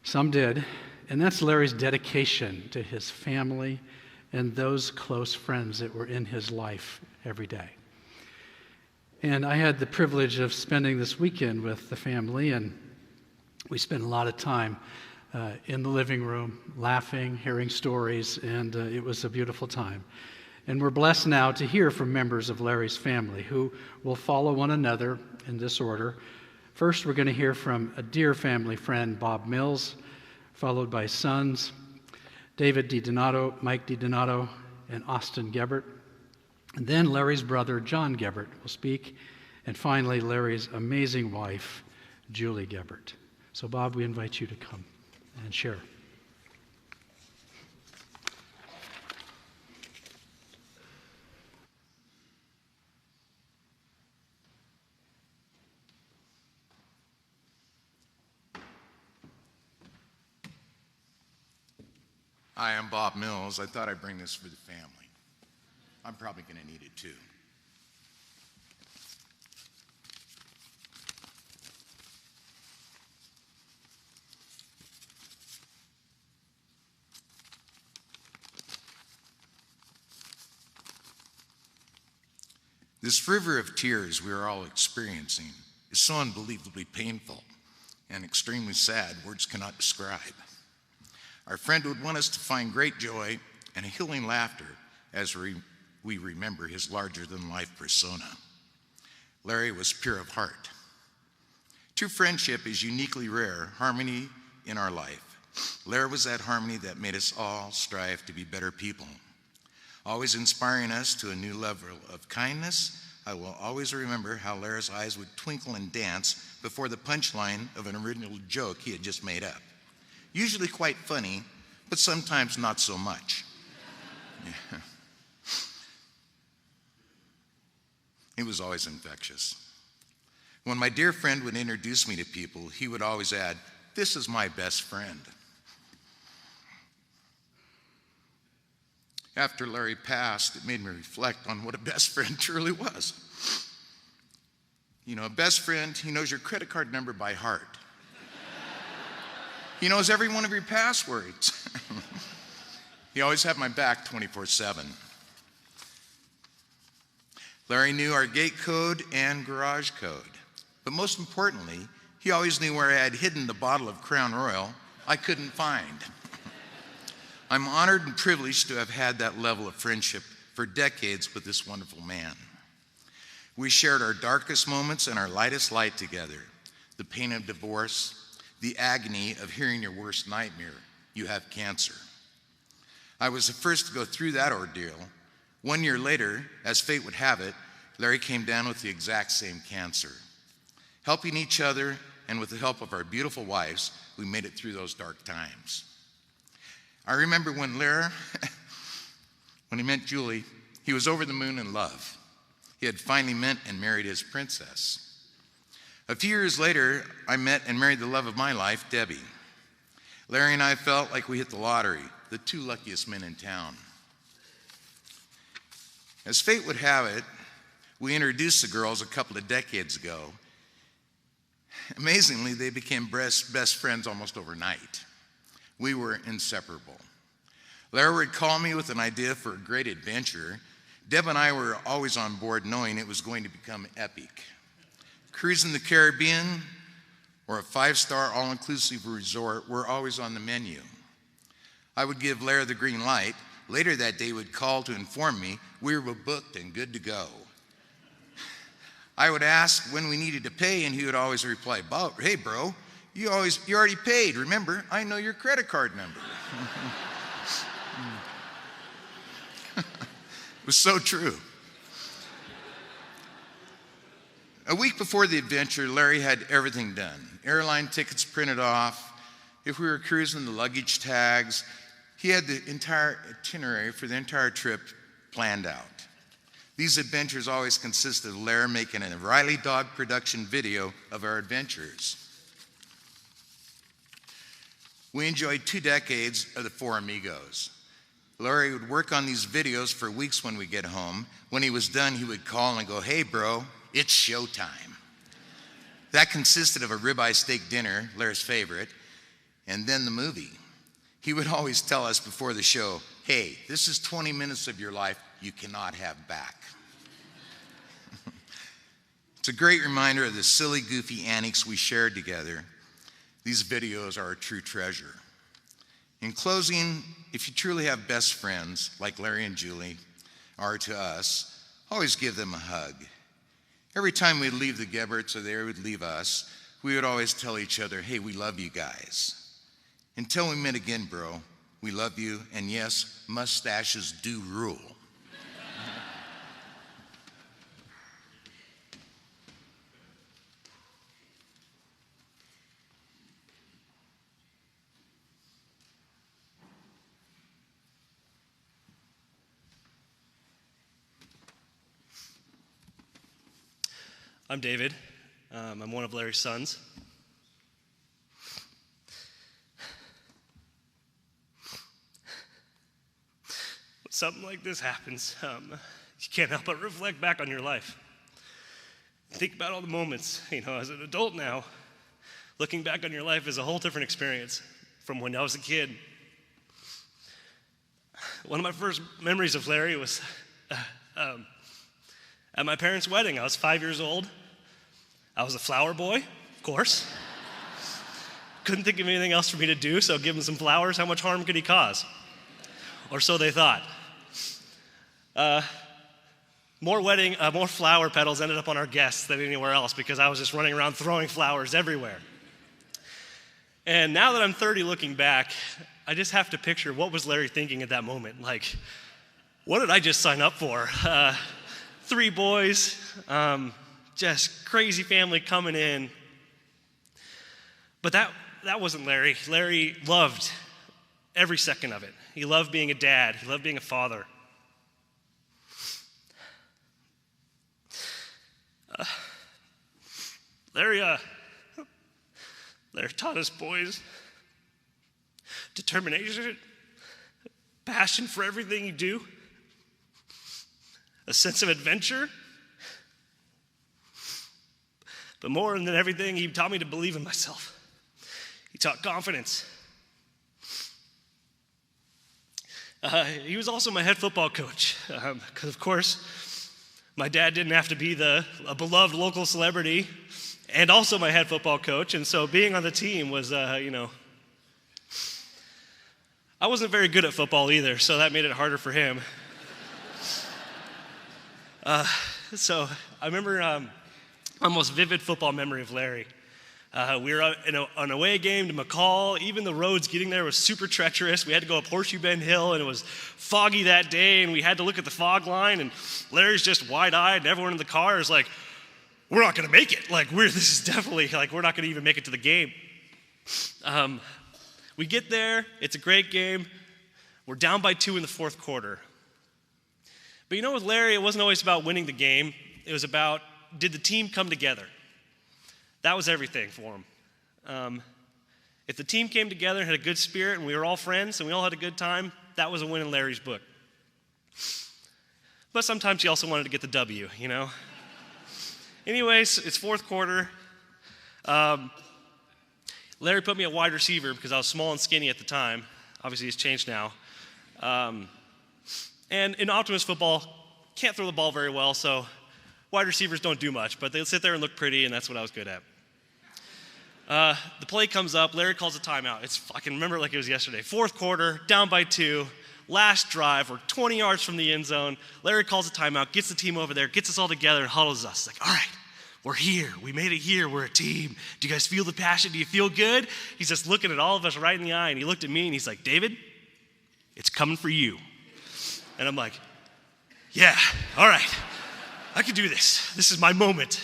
Some did, and that's Larry's dedication to his family and those close friends that were in his life every day. And I had the privilege of spending this weekend with the family, and we spent a lot of time in the living room, laughing, hearing stories, and it was a beautiful time. And we're blessed now to hear from members of Larry's family who will follow one another in this order. First, we're going to hear from a dear family friend, Bob Mills, followed by sons, David DiDonato, Mike DiDonato, and Austin Gebbert. And then Larry's brother, John Gebbert, will speak. And finally, Larry's amazing wife, Julie Gebbert. So, Bob, we invite you to come and share. Hi, I'm Bob Mills. I thought I'd bring this for the family. I'm probably going to need it too. This river of tears we are all experiencing is so unbelievably painful and extremely sad, words cannot describe. Our friend would want us to find great joy and a healing laughter as we remember his larger-than-life persona. Larry was pure of heart. True friendship is uniquely rare, harmony in our life. Larry was that harmony that made us all strive to be better people. Always inspiring us to a new level of kindness, I will always remember how Larry's eyes would twinkle and dance before the punchline of an original joke he had just made up. Usually quite funny, but sometimes not so much. Yeah. It was always infectious. When my dear friend would introduce me to people, he would always add, "This is my best friend." After Larry passed, it made me reflect on what a best friend truly was. You know, a best friend, he knows your credit card number by heart. He knows every one of your passwords. He always had my back 24/7. Larry knew our gate code and garage code. But most importantly, he always knew where I had hidden the bottle of Crown Royal I couldn't find. I'm honored and privileged to have had that level of friendship for decades with this wonderful man. We shared our darkest moments and our lightest light together. The pain of divorce, the agony of hearing your worst nightmare, you have cancer. I was the first to go through that ordeal. 1 year later, as fate would have it, Larry came down with the exact same cancer. Helping each other and with the help of our beautiful wives, we made it through those dark times. I remember when Larry, when he met Julie, he was over the moon in love. He had finally met and married his princess. A few years later, I met and married the love of my life, Debbie. Larry and I felt like we hit the lottery, the two luckiest men in town. As fate would have it, we introduced the girls a couple of decades ago. Amazingly, they became best friends almost overnight. We were inseparable. Larry would call me with an idea for a great adventure. Deb and I were always on board knowing it was going to become epic. Cruising the Caribbean or a 5-star all-inclusive resort were always on the menu. I would give Larry the green light. Later that day, he would call to inform me we were booked and good to go. I would ask when we needed to pay, and he would always reply, "Hey, bro, you already paid. Remember, I know your credit card number. It was so true. A week before the adventure, Larry had everything done. Airline tickets printed off. If we were cruising, the luggage tags. He had the entire itinerary for the entire trip planned out. These adventures always consisted of Larry making a Riley Dog production video of our adventures. We enjoyed 2 decades of the Four Amigos. Larry would work on these videos for weeks when we get home. When he was done, he would call and go, "Hey, bro, it's showtime." That consisted of a ribeye steak dinner, Larry's favorite, and then the movie. He would always tell us before the show, "Hey, this is 20 minutes of your life you cannot have back." It's a great reminder of the silly, goofy antics we shared together. These videos are a true treasure. In closing, if you truly have best friends, like Larry and Julie are to us, always give them a hug. Every time we'd leave the Gebberts or they would leave us, we would always tell each other, "Hey, we love you guys. Until we meet again, bro, we love you, and yes, mustaches do rule." I'm David. I'm one of Larry's sons. When something like this happens, you can't help but reflect back on your life. Think about all the moments, as an adult now, looking back on your life is a whole different experience from when I was a kid. One of my first memories of Larry was at my parents' wedding. I was 5 years old. I was a flower boy, of course. Couldn't think of anything else for me to do, so give him some flowers. How much harm could he cause? Or so they thought. More flower petals ended up on our guests than anywhere else because I was just running around throwing flowers everywhere. And now that I'm 30 looking back, I just have to picture what was Larry thinking at that moment. Like, what did I just sign up for? 3 boys, just crazy family coming in. But that wasn't Larry. Larry loved every second of it. He loved being a dad. He loved being a father. Larry taught us boys determination, passion for everything you do, a sense of adventure. But more than everything, he taught me to believe in myself. He taught confidence. He was also my head football coach, because of course, my dad didn't have to be a beloved local celebrity and also my head football coach, and so being on the team was, I wasn't very good at football either, so that made it harder for him. So I remember my most vivid football memory of Larry. We were in an away game to McCall. Even the roads getting there was super treacherous. We had to go up Horseshoe Bend Hill, and it was foggy that day, and we had to look at the fog line, and Larry's just wide-eyed, and everyone in the car is like, "We're not going to make it. This is definitely, we're not going to even make it to the game." We get there. It's a great game. We're down by 2 in the 4th quarter. But with Larry, it wasn't always about winning the game. It was about, did the team come together? That was everything for him. If the team came together and had a good spirit and we were all friends and we all had a good time, that was a win in Larry's book. But sometimes he also wanted to get the W, Anyways, it's 4th quarter. Larry put me at wide receiver because I was small and skinny at the time. Obviously, he's changed now. And in Optimus football, can't throw the ball very well, so wide receivers don't do much, but they'll sit there and look pretty, and that's what I was good at. The play comes up. Larry calls a timeout. I can remember it like it was yesterday. 4th quarter, down by 2, last drive. We're 20 yards from the end zone. Larry calls a timeout, gets the team over there, gets us all together, and huddles us. All right, We're here. We made it here. We're a team. Do you guys feel the passion? Do you feel good? He's just looking at all of us right in the eye, and he looked at me, and he's like, David, it's coming for you. And I'm like, yeah, all right. I can do this. This is my moment.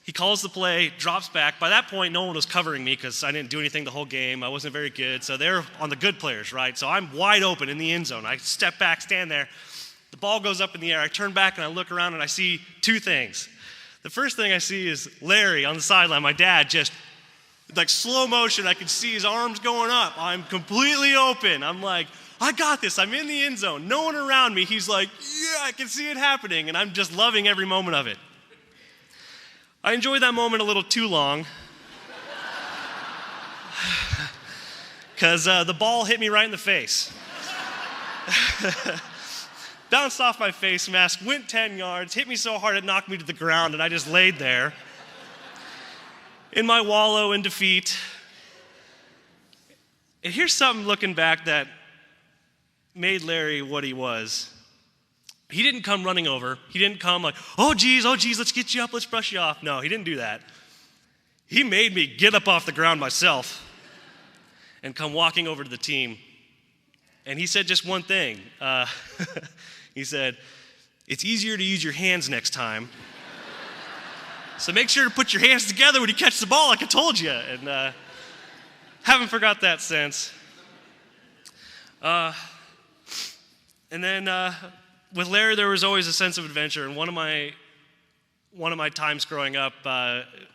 He calls the play, drops back. By that point, no one was covering me because I didn't do anything the whole game. I wasn't very good. So they're on the good players, right? So I'm wide open in the end zone. I step back, stand there. The ball goes up in the air. I turn back and I look around and I see two things. The first thing I see is Larry on the sideline, my dad, just like slow motion. I can see his arms going up. I'm completely open. I'm like, I got this. I'm in the end zone. No one around me. He's like, yeah, I can see it happening. And I'm just loving every moment of it. I enjoyed that moment a little too long because the ball hit me right in the face. Bounced off my face mask, went 10 yards, hit me so hard it knocked me to the ground, and I just laid there in my wallow in defeat. And here's something looking back that made Larry what he was. He didn't come running over. He didn't come like, oh geez, let's get you up, let's brush you off. No, he didn't do that. He made me get up off the ground myself and come walking over to the team. And he said just one thing. He said, it's easier to use your hands next time. So make sure to put your hands together when you catch the ball like I told you. And haven't forgot that since. And then with Larry, there was always a sense of adventure. And one of my times growing up,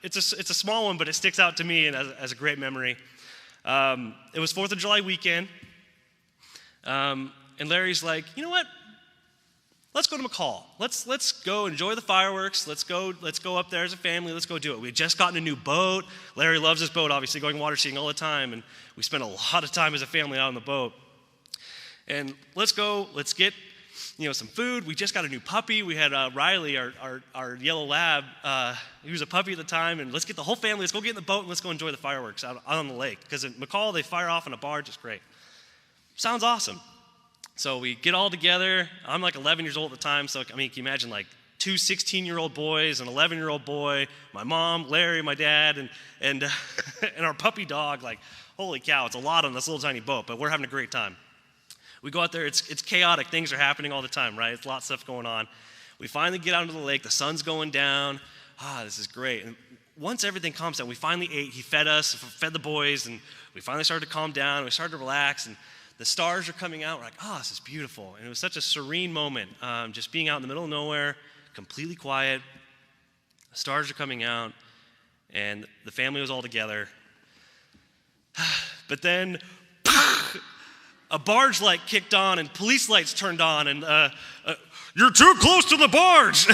it's a small one, but it sticks out to me and as a great memory. It was 4th of July weekend. And Larry's like, you know what? Let's go to McCall. Let's go enjoy the fireworks. Let's go up there as a family. Let's go do it. We had just gotten a new boat. Larry loves his boat, obviously, going water skiing all the time. And we spent a lot of time as a family out on the boat. And let's go. Let's get some food. We just got a new puppy. We had Riley, our yellow lab. He was a puppy at the time. And let's get the whole family. Let's go get in the boat and let's go enjoy the fireworks out on the lake. Because in McCall, they fire off in a barge. It's great. Sounds awesome. So we get all together. I'm like 11 years old at the time. So, can you imagine like two 16-year-old boys, an 11-year-old boy, my mom, Larry, my dad, and our puppy dog. Like, holy cow, it's a lot on this little tiny boat, but we're having a great time. We go out there. It's chaotic. Things are happening all the time, right? It's a lot of stuff going on. We finally get out into the lake. The sun's going down. This is great. And once everything calms down, we finally ate. He fed us, fed the boys, and we finally started to calm down. We started to relax, and the stars are coming out. We're like, this is beautiful. And it was such a serene moment, just being out in the middle of nowhere, completely quiet. The stars are coming out, and the family was all together. But then, a barge light kicked on, and police lights turned on, and you're too close to the barge.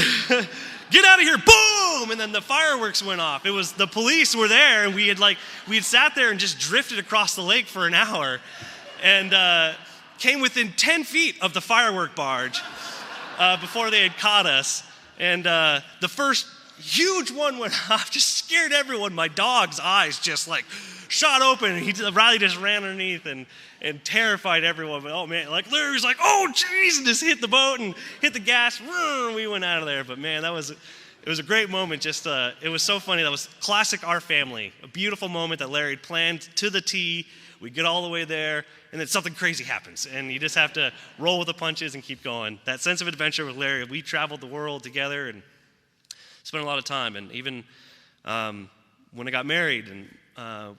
Get out of here, boom! And then the fireworks went off. It was the police were there, and we had sat there and just drifted across the lake for an hour. And came within 10 feet of the firework barge before they had caught us. And the first huge one went off, just scared everyone. My dog's eyes just like shot open, and Riley just ran underneath and terrified everyone. But oh man, like Larry's like, oh geez, and just hit the boat and hit the gas. We went out of there. But man, it was a great moment. Just it was so funny. That was classic our family. A beautiful moment that Larry had planned to the T. We get all the way there, and then something crazy happens, and you just have to roll with the punches and keep going. That sense of adventure with Larry, we traveled the world together and spent a lot of time. And even when I got married and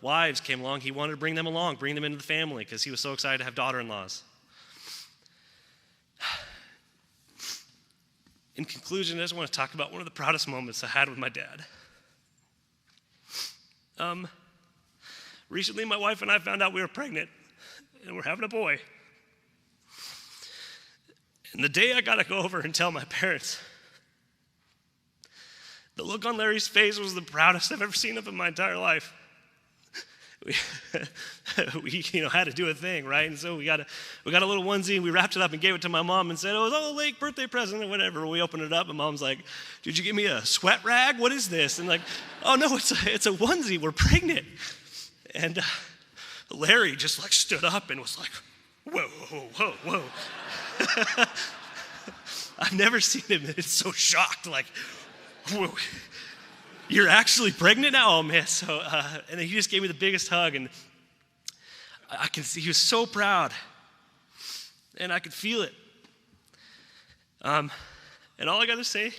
wives came along, he wanted to bring them along, bring them into the family, because he was so excited to have daughter-in-laws. In conclusion, I just want to talk about one of the proudest moments I had with my dad. Recently, my wife and I found out we were pregnant, and we're having a boy. And the day I got to go over and tell my parents, the look on Larry's face was the proudest I've ever seen of him in my entire life. We had to do a thing, right? And so we got a little onesie, and we wrapped it up and gave it to my mom and said, it was a late birthday present or whatever. We opened it up, and Mom's like, did you give me a sweat rag? What is this? And like, oh no, it's a onesie. We're pregnant. And Larry just like stood up and was like, whoa. I've never seen him so shocked, like, whoa, you're actually pregnant now? Oh, man. So, and then he just gave me the biggest hug, and I can see he was so proud, and I could feel it. And all I got to say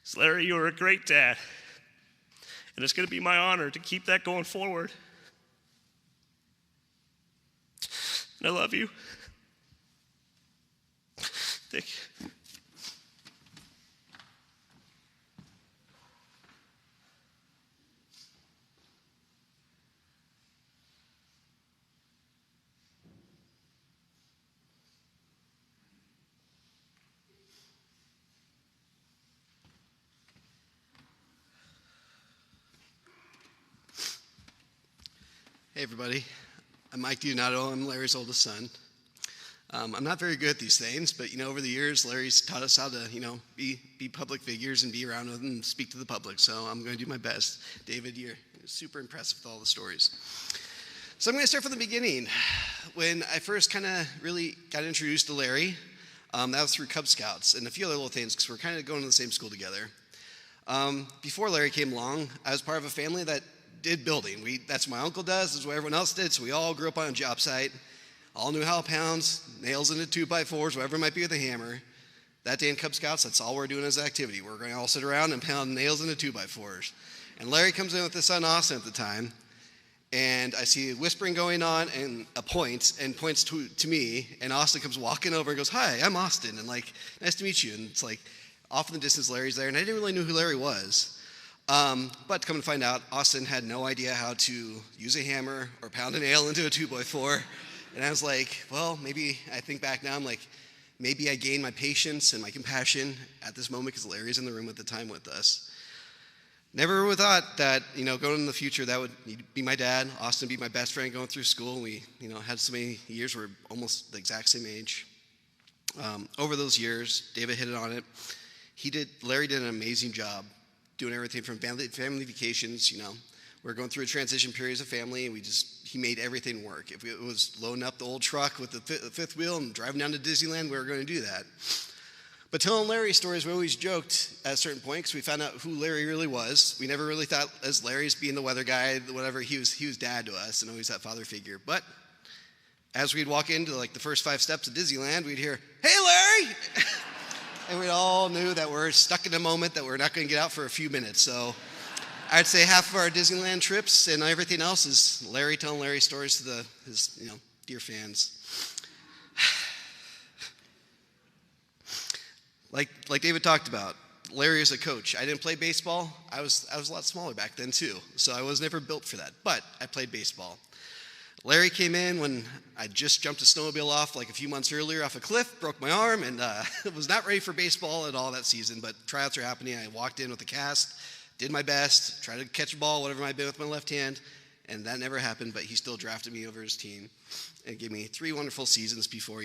is, Larry, you were a great dad, and it's going to be my honor to keep that going forward. And I love you. Thank you. Hey everybody, I'm Mike Dionato. I'm Larry's oldest son. I'm not very good at these things, but over the years, Larry's taught us how to, be public figures and be around with them and speak to the public. So I'm going to do my best. David, you're super impressive with all the stories. So I'm going to start from the beginning. When I first kind of really got introduced to Larry, that was through Cub Scouts and a few other little things because we're kind of going to the same school together. Before Larry came along, I was part of a family that did building. That's what my uncle does, that's what everyone else did, so we all grew up on a job site, all knew how to pound nails into 2x4s, whatever it might be with a hammer. That day in Cub Scouts, that's all we're doing as an activity. We're going to all sit around and pound nails into 2x4s. And Larry comes in with his son Austin at the time, and I see whispering going on and points to me, and Austin comes walking over and goes, "Hi, I'm Austin," and nice to meet you. And it's off in the distance, Larry's there, and I didn't really know who Larry was. But come to find out, Austin had no idea how to use a hammer or pound a nail into a 2x4. And I was like, well, maybe I think back now, maybe I gained my patience and my compassion at this moment because Larry's in the room at the time with us. Never would have thought that, going in the future, that would be my dad, Austin be my best friend going through school. We, had so many years, we're almost the exact same age. Over those years, David hit it on it. Larry did an amazing job doing everything from family vacations, we're going through a transition period as a family, and he made everything work. If it was loading up the old truck with the fifth wheel and driving down to Disneyland, we were going to do that. But telling Larry stories, we always joked at a certain point because we found out who Larry really was. We never really thought as Larry's being the weather guy, whatever, he was dad to us and always that father figure. But as we'd walk into the first 5 steps of Disneyland, we'd hear, "Hey, Larry!" And we all knew that we're stuck in a moment that we're not going to get out for a few minutes. So I'd say half of our Disneyland trips and everything else is Larry telling Larry stories to his dear fans. Like David talked about, Larry is a coach. I didn't play baseball. I was a lot smaller back then too, so I was never built for that. But I played baseball. Larry came in when I just jumped a snowmobile off a few months earlier off a cliff, broke my arm, and was not ready for baseball at all that season, but tryouts are happening. I walked in with a cast, did my best, tried to catch a ball, whatever it might be with my left hand, and that never happened, but he still drafted me over his team and gave me 3 wonderful seasons before,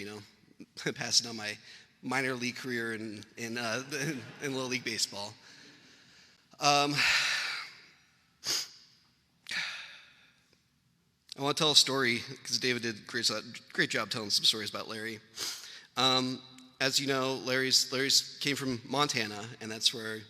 passing on my minor league career in Little League Baseball. I want to tell a story because David did a great job telling some stories about Larry. As you know, Larry's came from Montana, and that's where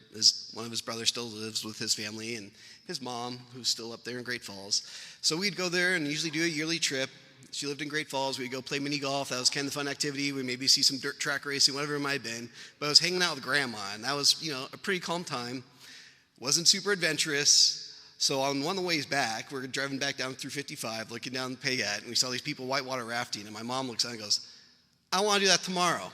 one of his brothers still lives with his family and his mom, who's still up there in Great Falls. So we'd go there and usually do a yearly trip. She lived in Great Falls. We'd go play mini golf. That was kind of the fun activity. We'd maybe see some dirt track racing, whatever it might have been. But I was hanging out with Grandma, and that was, a pretty calm time. Wasn't super adventurous. So on one of the ways back, we're driving back down through 55, looking down the Payette, and we saw these people whitewater rafting, and my mom looks at it and goes, "I want to do that tomorrow."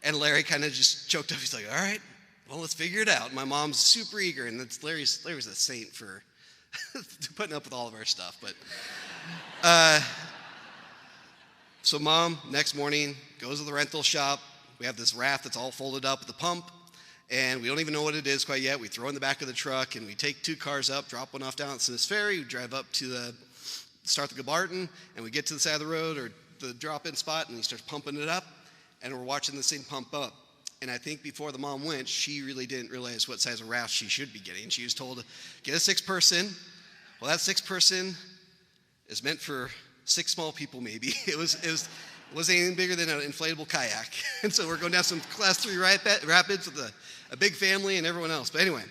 And Larry kind of just choked up. He's like, "All right, well, let's figure it out." And my mom's super eager, and Larry's a saint for putting up with all of our stuff. But so Mom, next morning, goes to the rental shop. We have this raft that's all folded up at the pump. And we don't even know what it is quite yet. We throw it in the back of the truck, and we take 2 cars up, drop one off down at Smith's Ferry. We drive up to start the Gebbert, and we get to the side of the road or the drop-in spot, and he starts pumping it up, and we're watching this thing pump up. And I think before the mom went, she really didn't realize what size of raft she should be getting. She was told to get a 6-person. Well, that 6-person is meant for 6 small people, maybe. It wasn't anything bigger than an inflatable kayak. And so we're going down some class 3 rapids with a big family and everyone else. But anyway,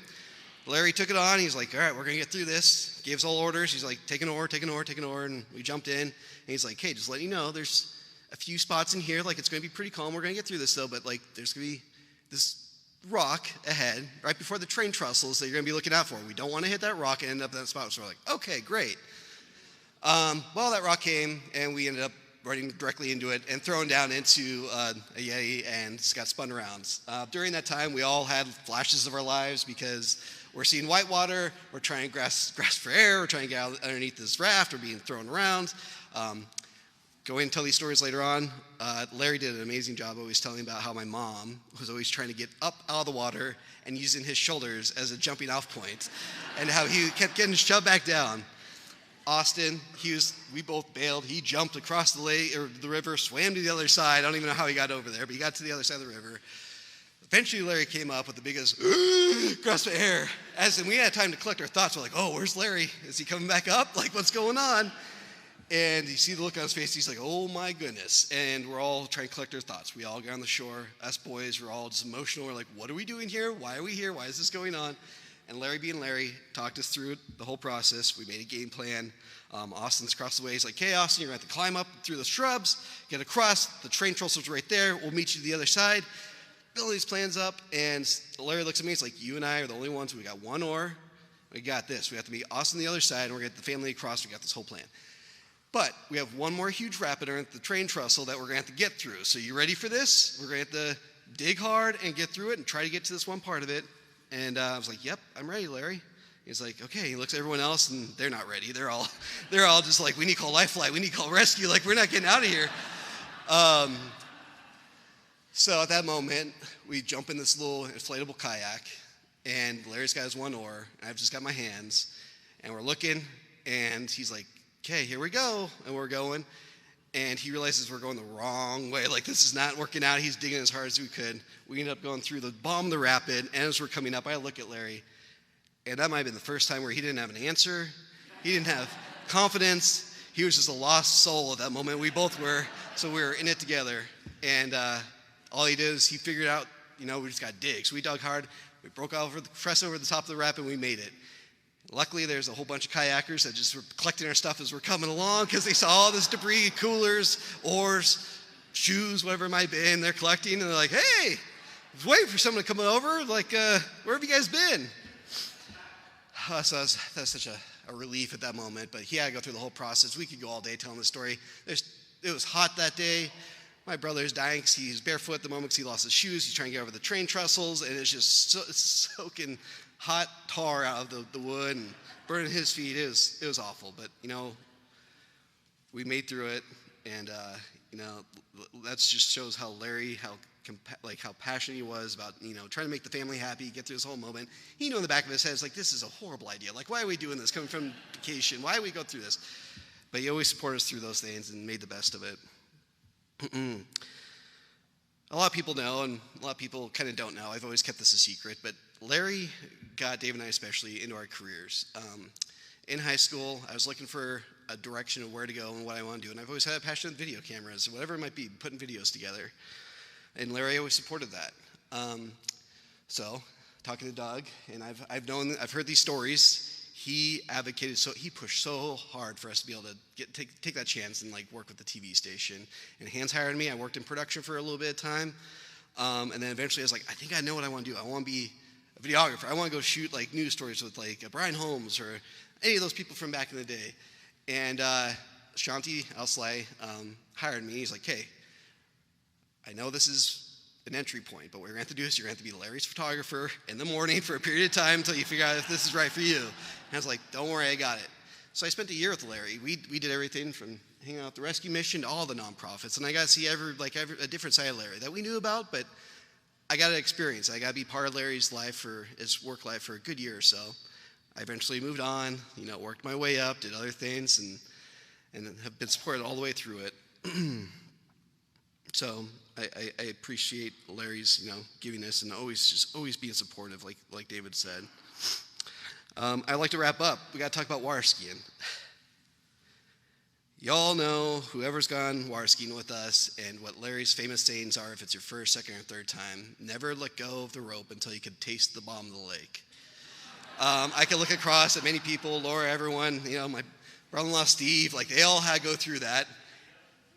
Larry took it on. He's like, all right, we're going to get through this. Gave us all orders. He's like, take an oar. And we jumped in. And he's like, hey, just letting you know, there's a few spots in here. Like, it's going to be pretty calm. We're going to get through this, though. But, like, there's going to be this rock ahead right before the train trestles that you're going to be looking out for. We don't want to hit that rock and end up in that spot. So we're like, okay, great. Well, that rock came, and we ended up running directly into it and thrown down into a Yeti and got spun around. During that time, we all had flashes of our lives because we're seeing whitewater, we're trying to grasp for air, we're trying to get out underneath this raft, we're being thrown around. Go in and tell these stories later on. Larry did an amazing job always telling about how my mom was always trying to get up out of the water and using his shoulders as a jumping off point, and how he kept getting shoved back down. Austin, we both bailed. He jumped across the lake or the river, swam to the other side. I don't even know how he got over there, but he got to the other side of the river. Eventually, Larry came up with the biggest grasp of air. As in, we had time to collect our thoughts. We're like, oh, where's Larry? Is he coming back up? Like, what's going on? And you see the look on his face. He's like, oh, my goodness. And we're all trying to collect our thoughts. We all got on the shore. Us boys, we're all just emotional. We're like, what are we doing here? Why are we here? Why is this going on? And Larry being Larry talked us through the whole process. We made a game plan. Austin's across the way. He's like, hey, Austin, you're going to have to climb up through the shrubs, get across. The train trestle's right there. We'll meet you to the other side. Build these plans up. And Larry looks at me. He's like, you and I are the only ones. We got one oar. We got this. We have to meet Austin on the other side, and we're going to get the family across. We got this whole plan. But we have one more huge rapid underneath the train trestle that we're going to have to get through. So you ready for this? We're going to have to dig hard and get through it and try to get to this one part of it. And I was like, yep, I'm ready, Larry. He's like, okay. He looks at everyone else, and they're not ready. They're all just like, we need to call life flight. We need to call rescue. Like, we're not getting out of here. So at that moment, we jump in this little inflatable kayak, and Larry's got his one oar, and I've just got my hands, and we're looking, and he's like, okay, here we go. And we're going, and he realizes we're going the wrong way. Like, this is not working out. He's digging as hard as we could. We ended up going through the bottom of the rapid, and as we're coming up, I look at Larry, and that might have been the first time where he didn't have an answer. He didn't have confidence. He was just a lost soul at that moment. We both were, so we were in it together. And all he did is he figured out, we just got to dig. So we dug hard. We broke over the crest over the top of the rapid, and we made it. Luckily, there's a whole bunch of kayakers that just were collecting our stuff as we're coming along because they saw all this debris, coolers, oars, shoes, whatever it might be, and they're collecting, and they're like, hey, I was waiting for someone to come over. Like, where have you guys been? So that was such a relief at that moment, but he had to go through the whole process. We could go all day telling the story. It was hot that day. My brother's dying because he's barefoot at the moment because he lost his shoes. He's trying to get over the train trestles, and it's just soaking hot tar out of the wood and burning his feet. It was awful, but we made through it, and that just shows how Larry, how passionate he was about trying to make the family happy, get through this whole moment. He knew in the back of his head, it's like, this is a horrible idea. Like, why are we doing this? Coming from vacation, why do we go through this? But he always supported us through those things and made the best of it. A lot of people know, and a lot of people kind of don't know. I've always kept this a secret, but Larry got Dave and I especially into our careers. In high school, I was looking for a direction of where to go and what I want to do, and I've always had a passion with video cameras, whatever it might be, putting videos together. And Larry always supported that. So, talking to Doug, and I've heard these stories. He advocated, he pushed so hard for us to be able to take that chance and work with the TV station. And Hans hired me. I worked in production for a little bit of time, and then eventually I was like, I think I know what I want to do. I want to be a videographer. I want to go shoot news stories with Brian Holmes or any of those people from back in the day. And Shanti Alsley hired me. He's like, hey, I know this is an entry point, but what you're going to have to do is you're going to have to be Larry's photographer in the morning for a period of time until you figure out if this is right for you. And I was like, don't worry, I got it. So I spent a year with Larry. We did everything from hanging out at the rescue mission to all the nonprofits, and I got to see a different side of Larry that we knew about, but I got to experience. I got to be part of Larry's life, his work life, for a good year or so. I eventually moved on, worked my way up, did other things, and have been supported all the way through it. So I appreciate Larry's, giving us and always being supportive, like David said. I'd like to wrap up. We got to talk about water skiing. Y'all know, whoever's gone water skiing with us, and what Larry's famous sayings are if it's your first, second, or third time: never let go of the rope until you can taste the bottom of the lake. I could look across at many people, Laura, everyone, my brother-in-law Steve, like they all had to go through that,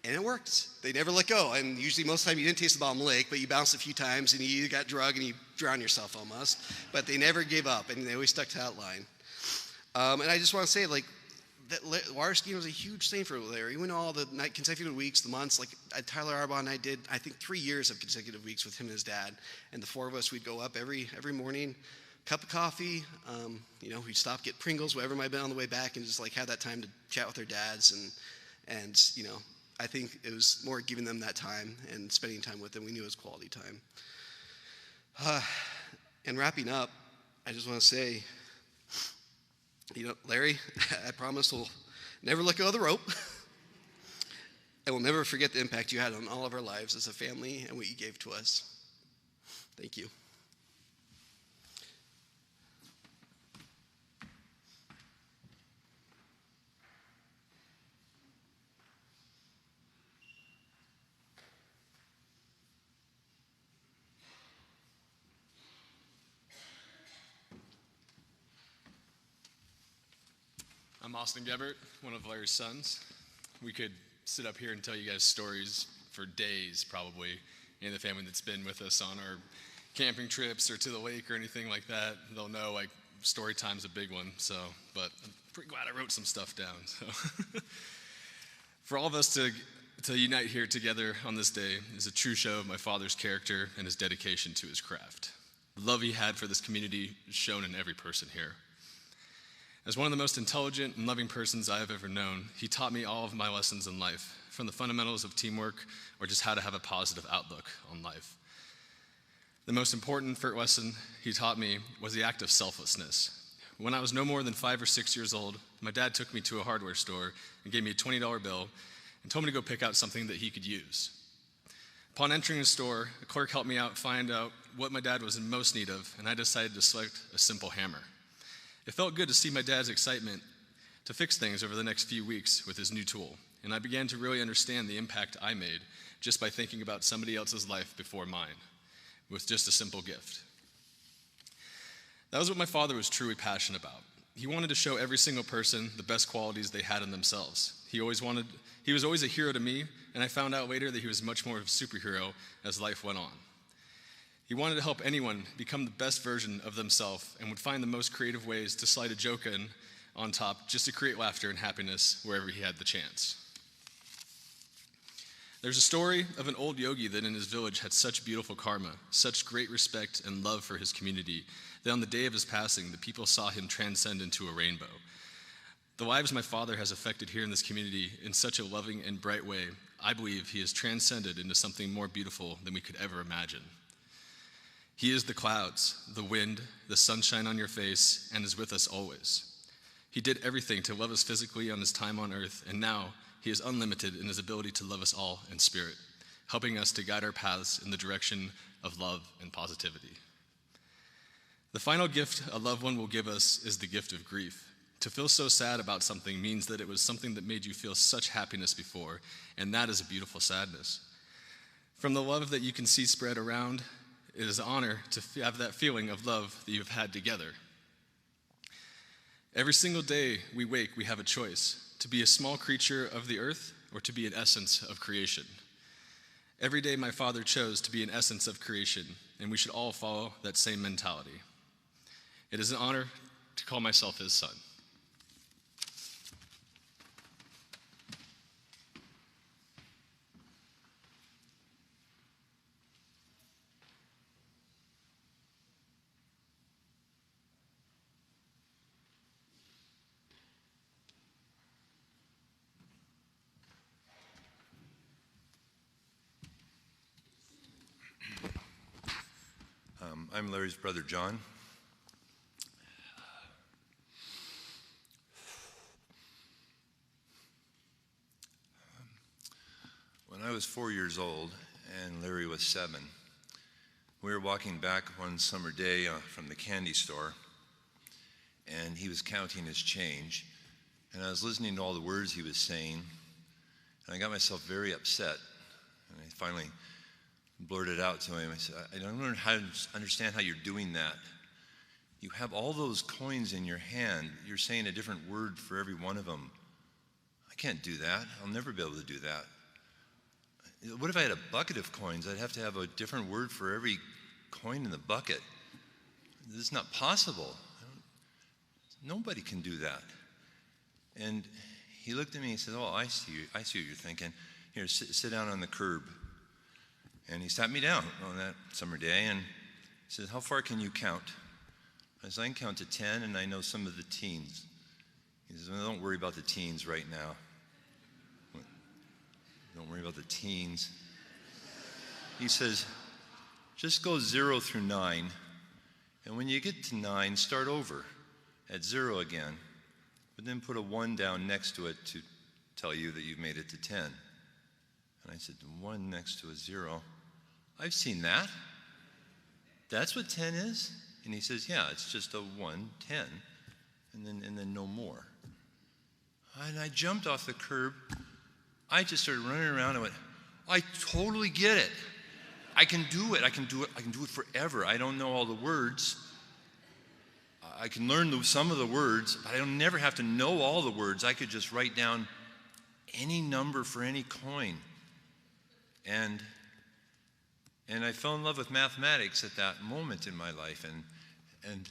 and it worked. They never let go, and usually most of the time you didn't taste the bottom of the lake, but you bounced a few times and you got drugged and you drowned yourself almost, but they never gave up, and they always stuck to that line. And I just want to say, that water skiing was a huge thing for Larry. We went all the consecutive weeks, the months. Like Tyler Arbaugh and I did, I think, 3 years of consecutive weeks with him and his dad. And the four of us, we'd go up every morning, cup of coffee. We'd stop, get Pringles, whatever might have been on the way back, and just have that time to chat with their dads. And I think it was more giving them that time and spending time with them. We knew it was quality time. And wrapping up, I just want to say, Larry, I promise we'll never let go of the rope. And we'll never forget the impact you had on all of our lives as a family and what you gave to us. Thank you. I'm Austin Gebbert, one of Larry's sons. We could sit up here and tell you guys stories for days, probably. And the family that's been with us on our camping trips or to the lake or anything like that, they'll know story time's a big one. But I'm pretty glad I wrote some stuff down. So for all of us to unite here together on this day is a true show of my father's character and his dedication to his craft. The love he had for this community is shown in every person here. As one of the most intelligent and loving persons I have ever known, he taught me all of my lessons in life, from the fundamentals of teamwork or just how to have a positive outlook on life. The most important first lesson he taught me was the act of selflessness. When I was no more than 5 or 6 years old, my dad took me to a hardware store and gave me a $20 bill and told me to go pick out something that he could use. Upon entering the store, a clerk helped me find out what my dad was in most need of, and I decided to select a simple hammer. It felt good to see my dad's excitement to fix things over the next few weeks with his new tool, and I began to really understand the impact I made just by thinking about somebody else's life before mine, with just a simple gift. That was what my father was truly passionate about. He wanted to show every single person the best qualities they had in themselves. He was always a hero to me, and I found out later that he was much more of a superhero as life went on. He wanted to help anyone become the best version of themselves and would find the most creative ways to slide a joke in on top just to create laughter and happiness wherever he had the chance. There's a story of an old yogi that in his village had such beautiful karma, such great respect and love for his community, that on the day of his passing, the people saw him transcend into a rainbow. The lives my father has affected here in this community in such a loving and bright way, I believe he has transcended into something more beautiful than we could ever imagine. He is the clouds, the wind, the sunshine on your face, and is with us always. He did everything to love us physically on his time on earth, and now he is unlimited in his ability to love us all in spirit, helping us to guide our paths in the direction of love and positivity. The final gift a loved one will give us is the gift of grief. To feel so sad about something means that it was something that made you feel such happiness before, and that is a beautiful sadness. From the love that you can see spread around, it is an honor to have that feeling of love that you've had together. Every single day we wake, we have a choice to be a small creature of the earth or to be an essence of creation. Every day my father chose to be an essence of creation, and we should all follow that same mentality. It is an honor to call myself his son. I'm Larry's brother, John. When I was 4 years old and Larry was 7, we were walking back one summer day from the candy store, and he was counting his change, and I was listening to all the words he was saying, And I got myself very upset. And I finally blurted out to him, I said, I don't understand how you're doing that. You have all those coins in your hand. You're saying a different word for every one of them. I can't do that. I'll never be able to do that. What if I had a bucket of coins? I'd have to have a different word for every coin in the bucket. This is not possible. Nobody can do that. And he looked at me and he said, oh, I see what you're thinking. Here, sit down on the curb. And he sat me down on that summer day and he said, how far can you count? I said, I can count to 10 and I know some of the teens. He says, well, don't worry about the teens right now. Don't worry about the teens. He says, just go 0 through 9. And when you get to 9, start over at 0 again. But then put a 1 down next to it to tell you that you've made it to 10. And I said, 1 next to a 0. I've seen that. That's what 10 is? And he says, yeah, it's just a 1, 10, and then no more. And I jumped off the curb. I just started running around and went, I totally get it. I can do it. I can do it forever. I don't know all the words. I can learn some of the words, but I don't never have to know all the words. I could just write down any number for any coin. And I fell in love with mathematics at that moment in my life. And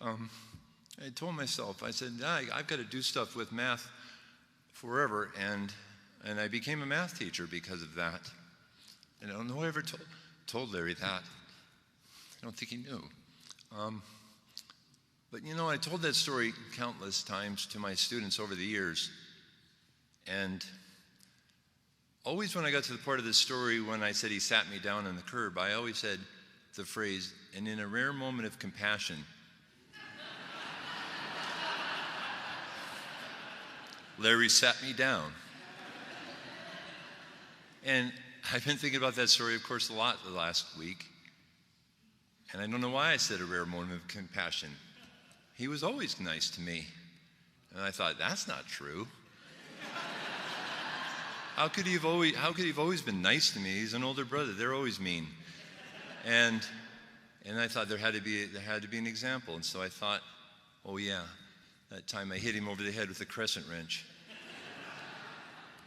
I told myself, I said, I've got to do stuff with math forever. And I became a math teacher because of that. And I don't know who ever told Larry that. I don't think he knew. But you know, I told that story countless times to my students over the years. And always when I got to the part of the story when I said he sat me down on the curb, I always said the phrase, and in a rare moment of compassion, Larry sat me down. And I've been thinking about that story, of course, a lot the last week. And I don't know why I said a rare moment of compassion. He was always nice to me. And I thought, that's not true. How could he have always been nice to me? He's an older brother. They're always mean. And I thought there had to be an example. And so I thought, oh yeah, that time I hit him over the head with a crescent wrench.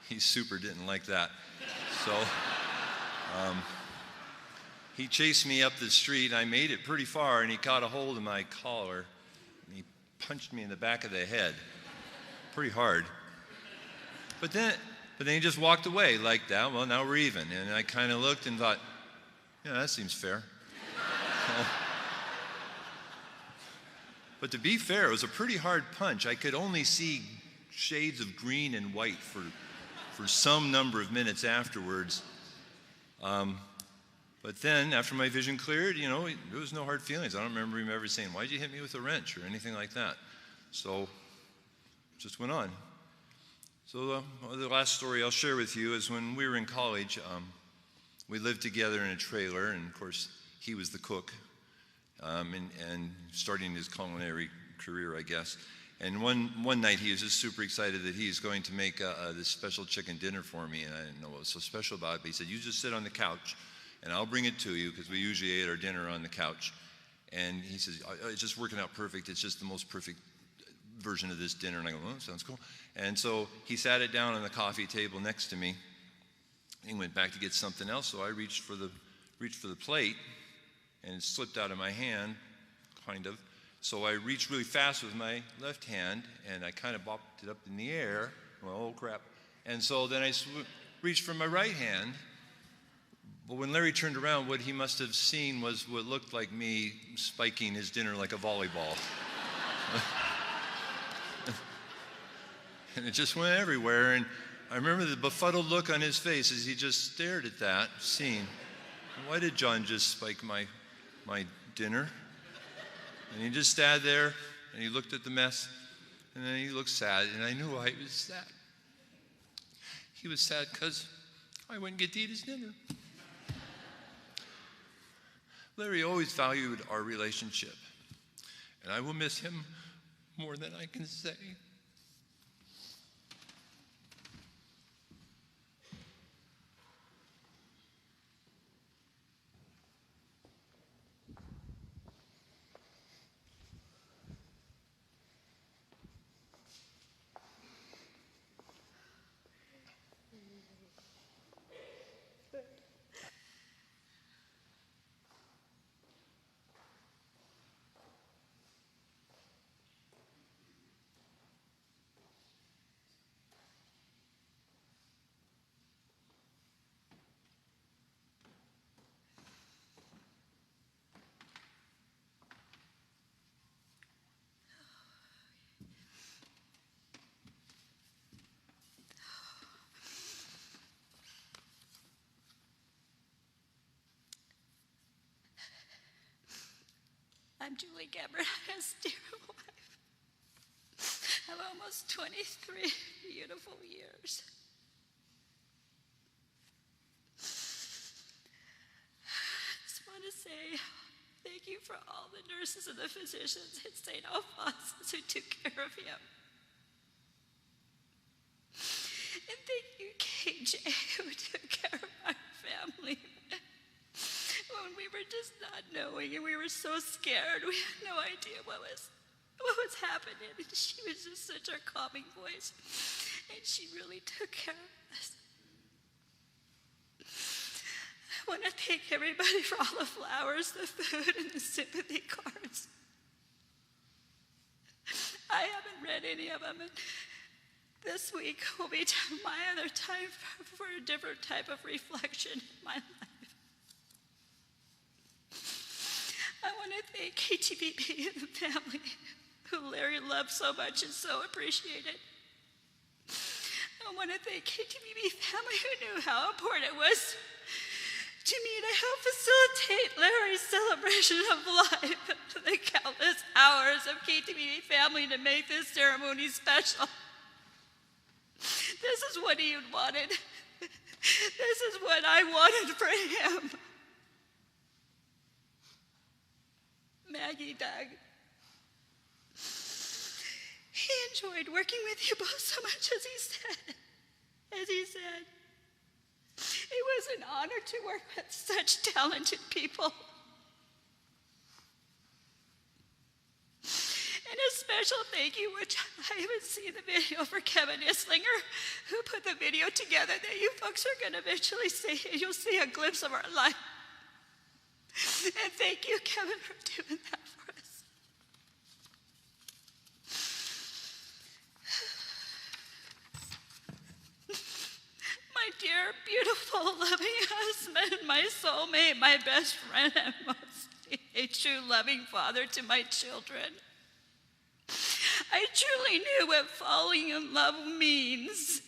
He super didn't like that. So he chased me up the street. I made it pretty far, and he caught a hold of my collar, and he punched me in the back of the head, pretty hard. But then he just walked away like that. Well, now we're even. And I kind of looked and thought, yeah, that seems fair. But to be fair, it was a pretty hard punch. I could only see shades of green and white for some number of minutes afterwards. But then, after my vision cleared, you know, there was no hard feelings. I don't remember him ever saying, why'd you hit me with a wrench or anything like that. So, just went on. So the last story I'll share with you is when we were in college, we lived together in a trailer, and of course, he was the cook, and starting his culinary career, I guess. And one night he was just super excited that he's going to make this special chicken dinner for me, and I didn't know what was so special about it, but he said, you just sit on the couch, and I'll bring it to you, because we usually ate our dinner on the couch. And he says, it's just working out perfect. It's just the most perfect version of this dinner. And I go, oh, sounds cool. And so he sat it down on the coffee table next to me. He went back to get something else, so I reached for the plate, and it slipped out of my hand, kind of. So I reached really fast with my left hand, and I kind of bopped it up in the air. Well, oh, crap. And so then I reached for my right hand. But when Larry turned around, what he must have seen was what looked like me spiking his dinner like a volleyball. And it just went everywhere. And I remember the befuddled look on his face as he just stared at that scene. Why did John just spike my dinner? And he just sat there, and he looked at the mess, and then he looked sad, and I knew why he was sad. He was sad because I wouldn't get to eat his dinner. Larry always valued our relationship, and I will miss him more than I can say. I'm Julie Gebbert. I'm his dear wife of almost 23 beautiful years. I just want to say thank you for all the nurses and the physicians at St. Alphonsus who took care of him. And thank you, KJ, who took care of our family. When we were just not knowing and we were so scared, we had no idea what was happening. And she was just such a calming voice. And she really took care of us. I want to thank everybody for all the flowers, the food, and the sympathy cards. I haven't read any of them. And this week will be my other time for a different type of reflection in my life. I want to thank KTVB and the family who Larry loved so much and so appreciated. I want to thank KTVB family who knew how important it was to me to help facilitate Larry's celebration of life, the countless hours of KTVB family to make this ceremony special. This is what he wanted. This is what I wanted for him. Maggie, Doug. He enjoyed working with you both so much, as he said. It was an honor to work with such talented people. And a special thank you, which I haven't seen the video, for Kevin Islinger, who put the video together that you folks are going to eventually see. You'll see a glimpse of our life. And thank you, Kevin, for doing that for us. My dear, beautiful, loving husband, my soulmate, my best friend, and mostly a true loving father to my children. I truly knew what falling in love means.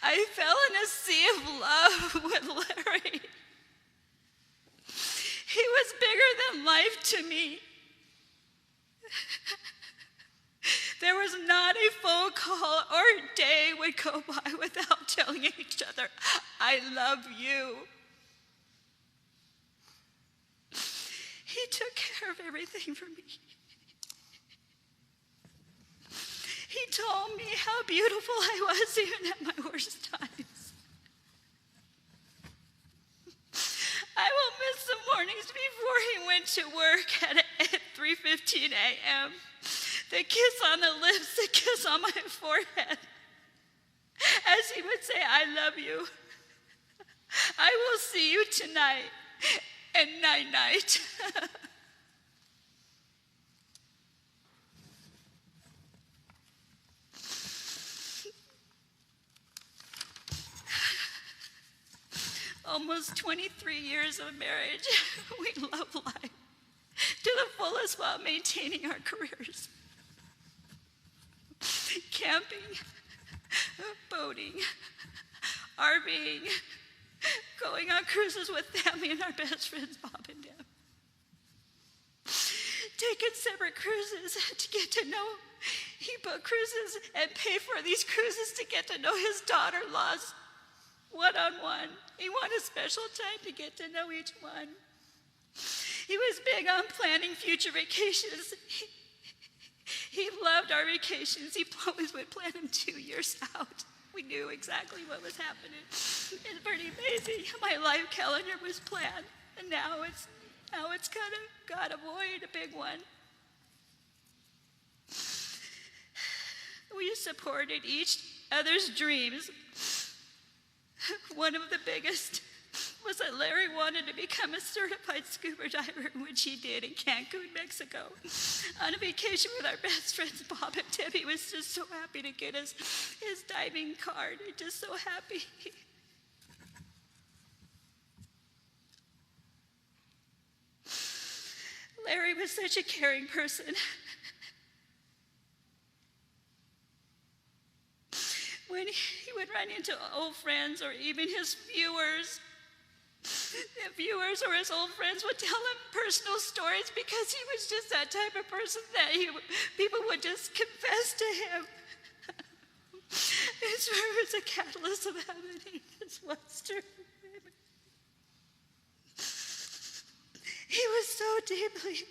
I fell in a sea of love with Larry. He was bigger than life to me. There was not a phone call or day would go by without telling each other, I love you. He took care of everything for me. He told me how beautiful I was even at my worst times. I will miss the mornings before he went to work at 3:15 a.m. The kiss on the lips, the kiss on my forehead. As he would say, I love you. I will see you tonight, and night-night. Almost 23 years of marriage, we love life to the fullest while maintaining our careers. Camping, boating, RVing, going on cruises with family and our best friends, Bob and Deb. Taking separate cruises to get to know. He booked cruises and paid for these cruises to get to know his daughter-in-laws one-on-one. He wanted special time to get to know each one. He was big on planning future vacations. He loved our vacations. He always would plan them 2 years out. We knew exactly what was happening. It's pretty amazing. My life calendar was planned, and now it's kind of got a void, a big one. We supported each other's dreams. One of the biggest was that Larry wanted to become a certified scuba diver, which he did in Cancun, Mexico. On a vacation with our best friends, Bob and Deb, he was just so happy to get his diving card. Just so happy. Larry was such a caring person. When he would run into old friends or even his viewers, The viewers or his old friends would tell him personal stories because he was just that type of person that people would just confess to him. It's where it was a catalyst of heaven. This was true. He was so deeply,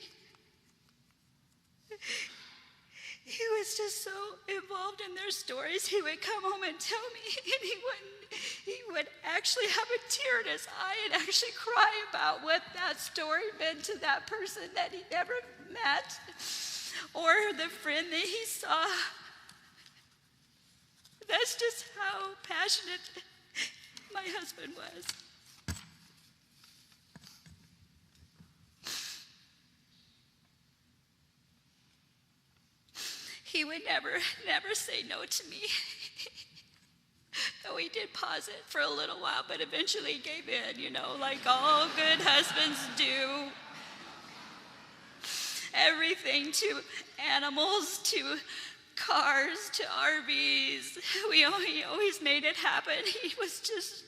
he was just so involved in their stories. He would come home and tell me, and he would actually have a tear in his eye and actually cry about what that story meant to that person that he never met or the friend that he saw. That's just how passionate my husband was. He would never say no to me. Though he did pause it for a little while, but eventually gave in, you know, like all good husbands do. Everything, to animals, to cars, to RVs. He always made it happen. He was just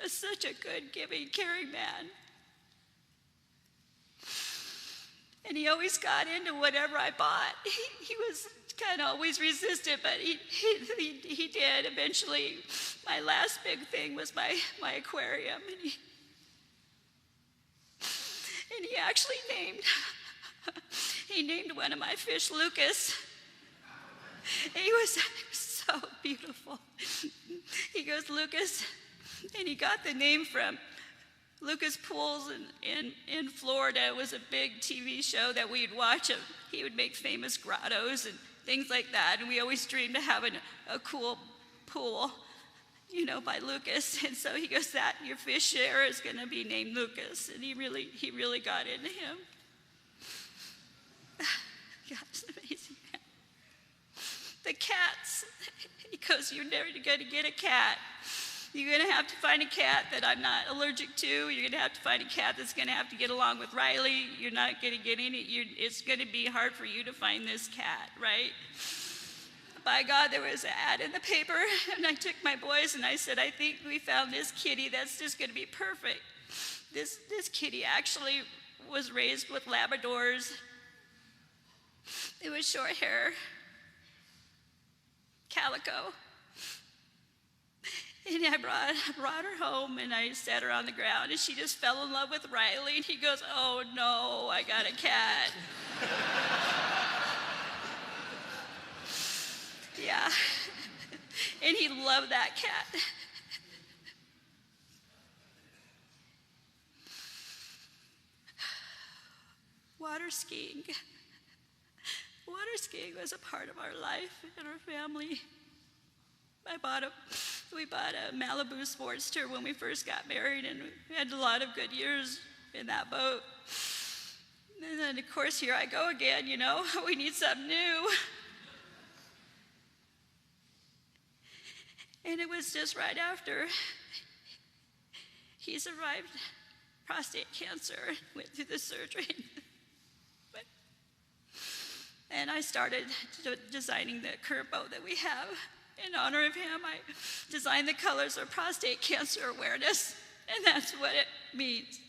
such a good, giving, caring man. And he always got into whatever I bought. He was kind of always resistant, but he did. Eventually, my last big thing was my aquarium. And he actually named one of my fish Lucas. He was so beautiful. He goes, Lucas, and he got the name from Lucas Pools in Florida. It was a big TV show that we'd watch. He would make famous grottos and things like that, and we always dreamed of having a cool pool, you know, by Lucas. And so he goes, that your fish share is going to be named Lucas, and he really got into him. God's amazing. The cats. He goes, you're never going to get a cat. You're going to have to find a cat that I'm not allergic to. You're going to have to find a cat that's going to have to get along with Riley. You're not going to get any. It's going to be hard for you to find this cat, right? By God, there was an ad in the paper, and I took my boys and I said, I think we found this kitty that's just going to be perfect. This kitty actually was raised with Labradors. It was short hair, calico. And I brought her home, and I set her on the ground, and she just fell in love with Riley. And he goes, oh no, I got a cat. Yeah. And he loved that cat. Water skiing. Water skiing was a part of our life and our family. We bought a Malibu Sportster when we first got married, and we had a lot of good years in that boat. And then, of course, here I go again, you know, we need something new. And it was just right after he survived prostate cancer, went through the surgery. And I started designing the current boat that we have. In honor of him, I designed the colors of prostate cancer awareness, and that's what it means.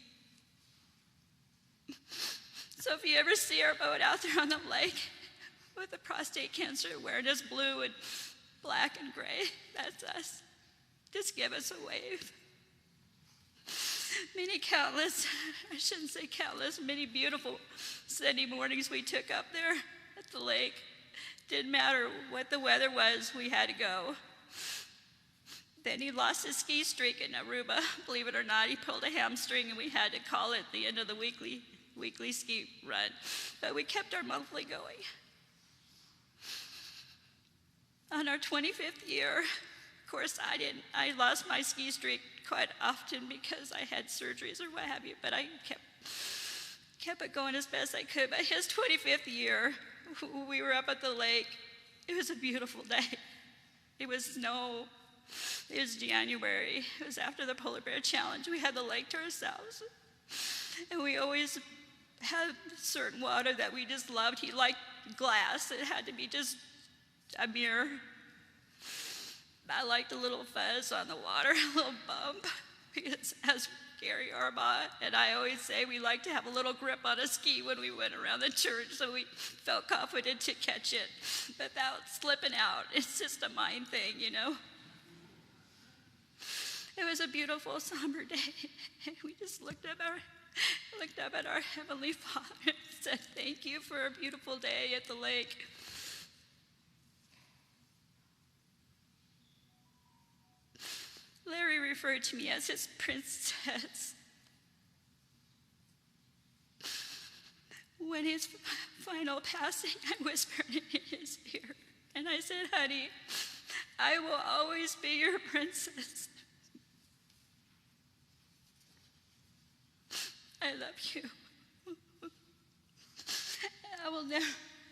So if you ever see our boat out there on the lake with the prostate cancer awareness blue and black and gray, that's us. Just give us a wave. Many beautiful Sunday mornings we took up there at the lake. Didn't matter what the weather was, we had to go. Then he lost his ski streak in Aruba. Believe it or not, he pulled a hamstring, and we had to call it the end of the weekly ski run. But we kept our monthly going. On our 25th year, of course, I lost my ski streak quite often because I had surgeries or what have you, but I kept it going as best I could. But his 25th year, we were up at the lake. It was a beautiful day. It was snow. It was January. It was after the Polar Bear Challenge. We had the lake to ourselves. And we always had certain water that we just loved. He liked glass. It had to be just a mirror. I liked a little fuzz on the water, a little bump. Because as Gary Arbaugh, and I always say we like to have a little grip on a ski when we went around the church, so we felt confident to catch it without slipping out. It's just a mind thing, you know. It was a beautiful summer day, and we just looked up at our Heavenly Father and said, thank you for a beautiful day at the lake. Larry referred to me as his princess. When his final passing, I whispered in his ear, and I said, honey, I will always be your princess. I love you. I will never,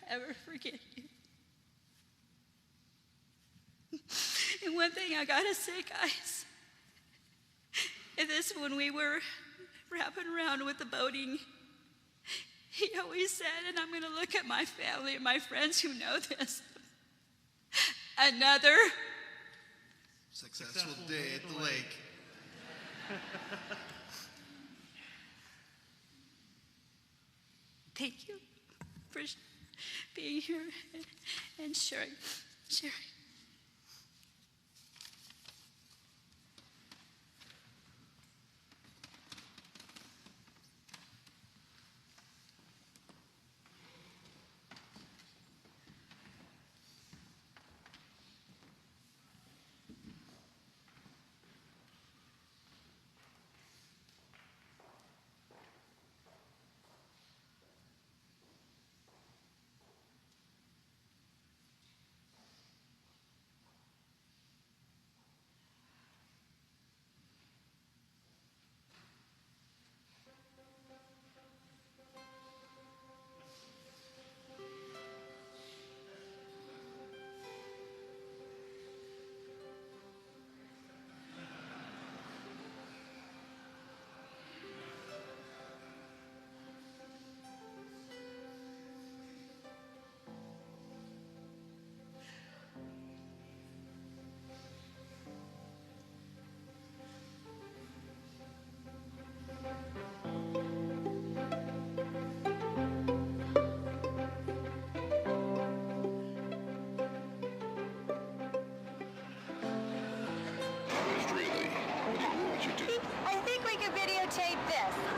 ever forget you. And one thing I gotta say, guys, is this: when we were wrapping around with the boating, he always said, and I'm gonna look at my family and my friends who know this, another successful day at the lake. Thank you for being here and sharing.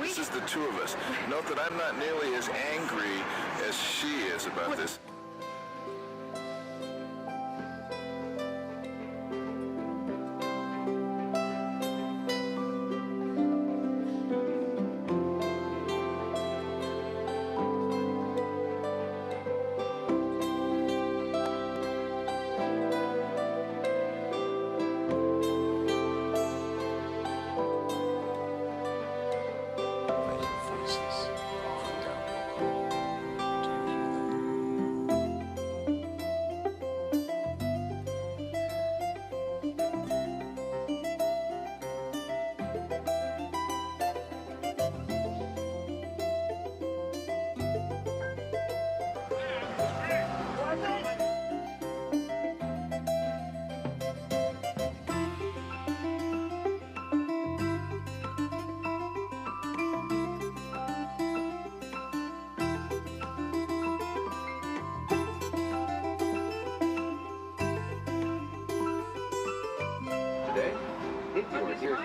This is the two of us. Note that I'm not nearly as angry as she is about this.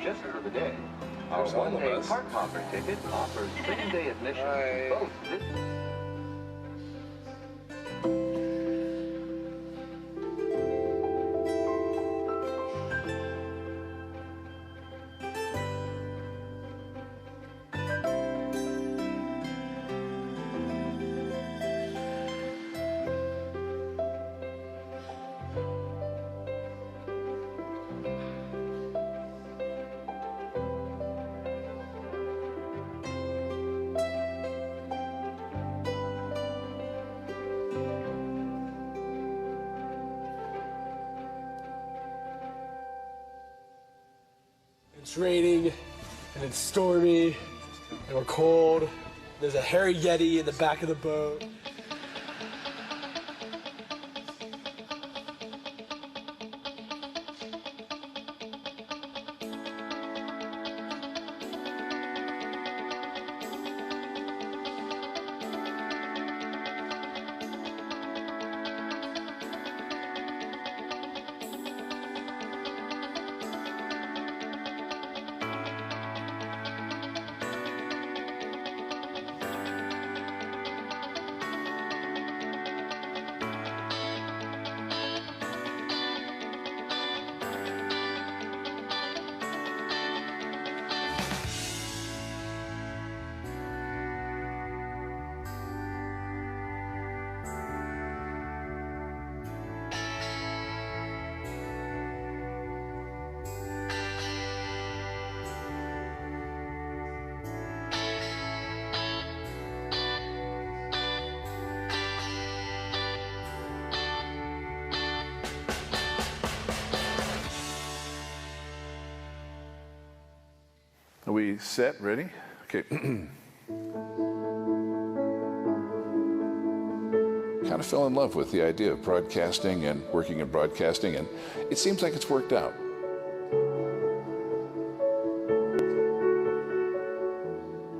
Just for the day. Our one-day park hopper ticket offers same-day admission to both this. It's raining, and it's stormy, and we're cold. There's a hairy yeti in the back of the boat. we set? Ready? Okay. Kind of fell in love with the idea of broadcasting and working in broadcasting, and it seems like it's worked out.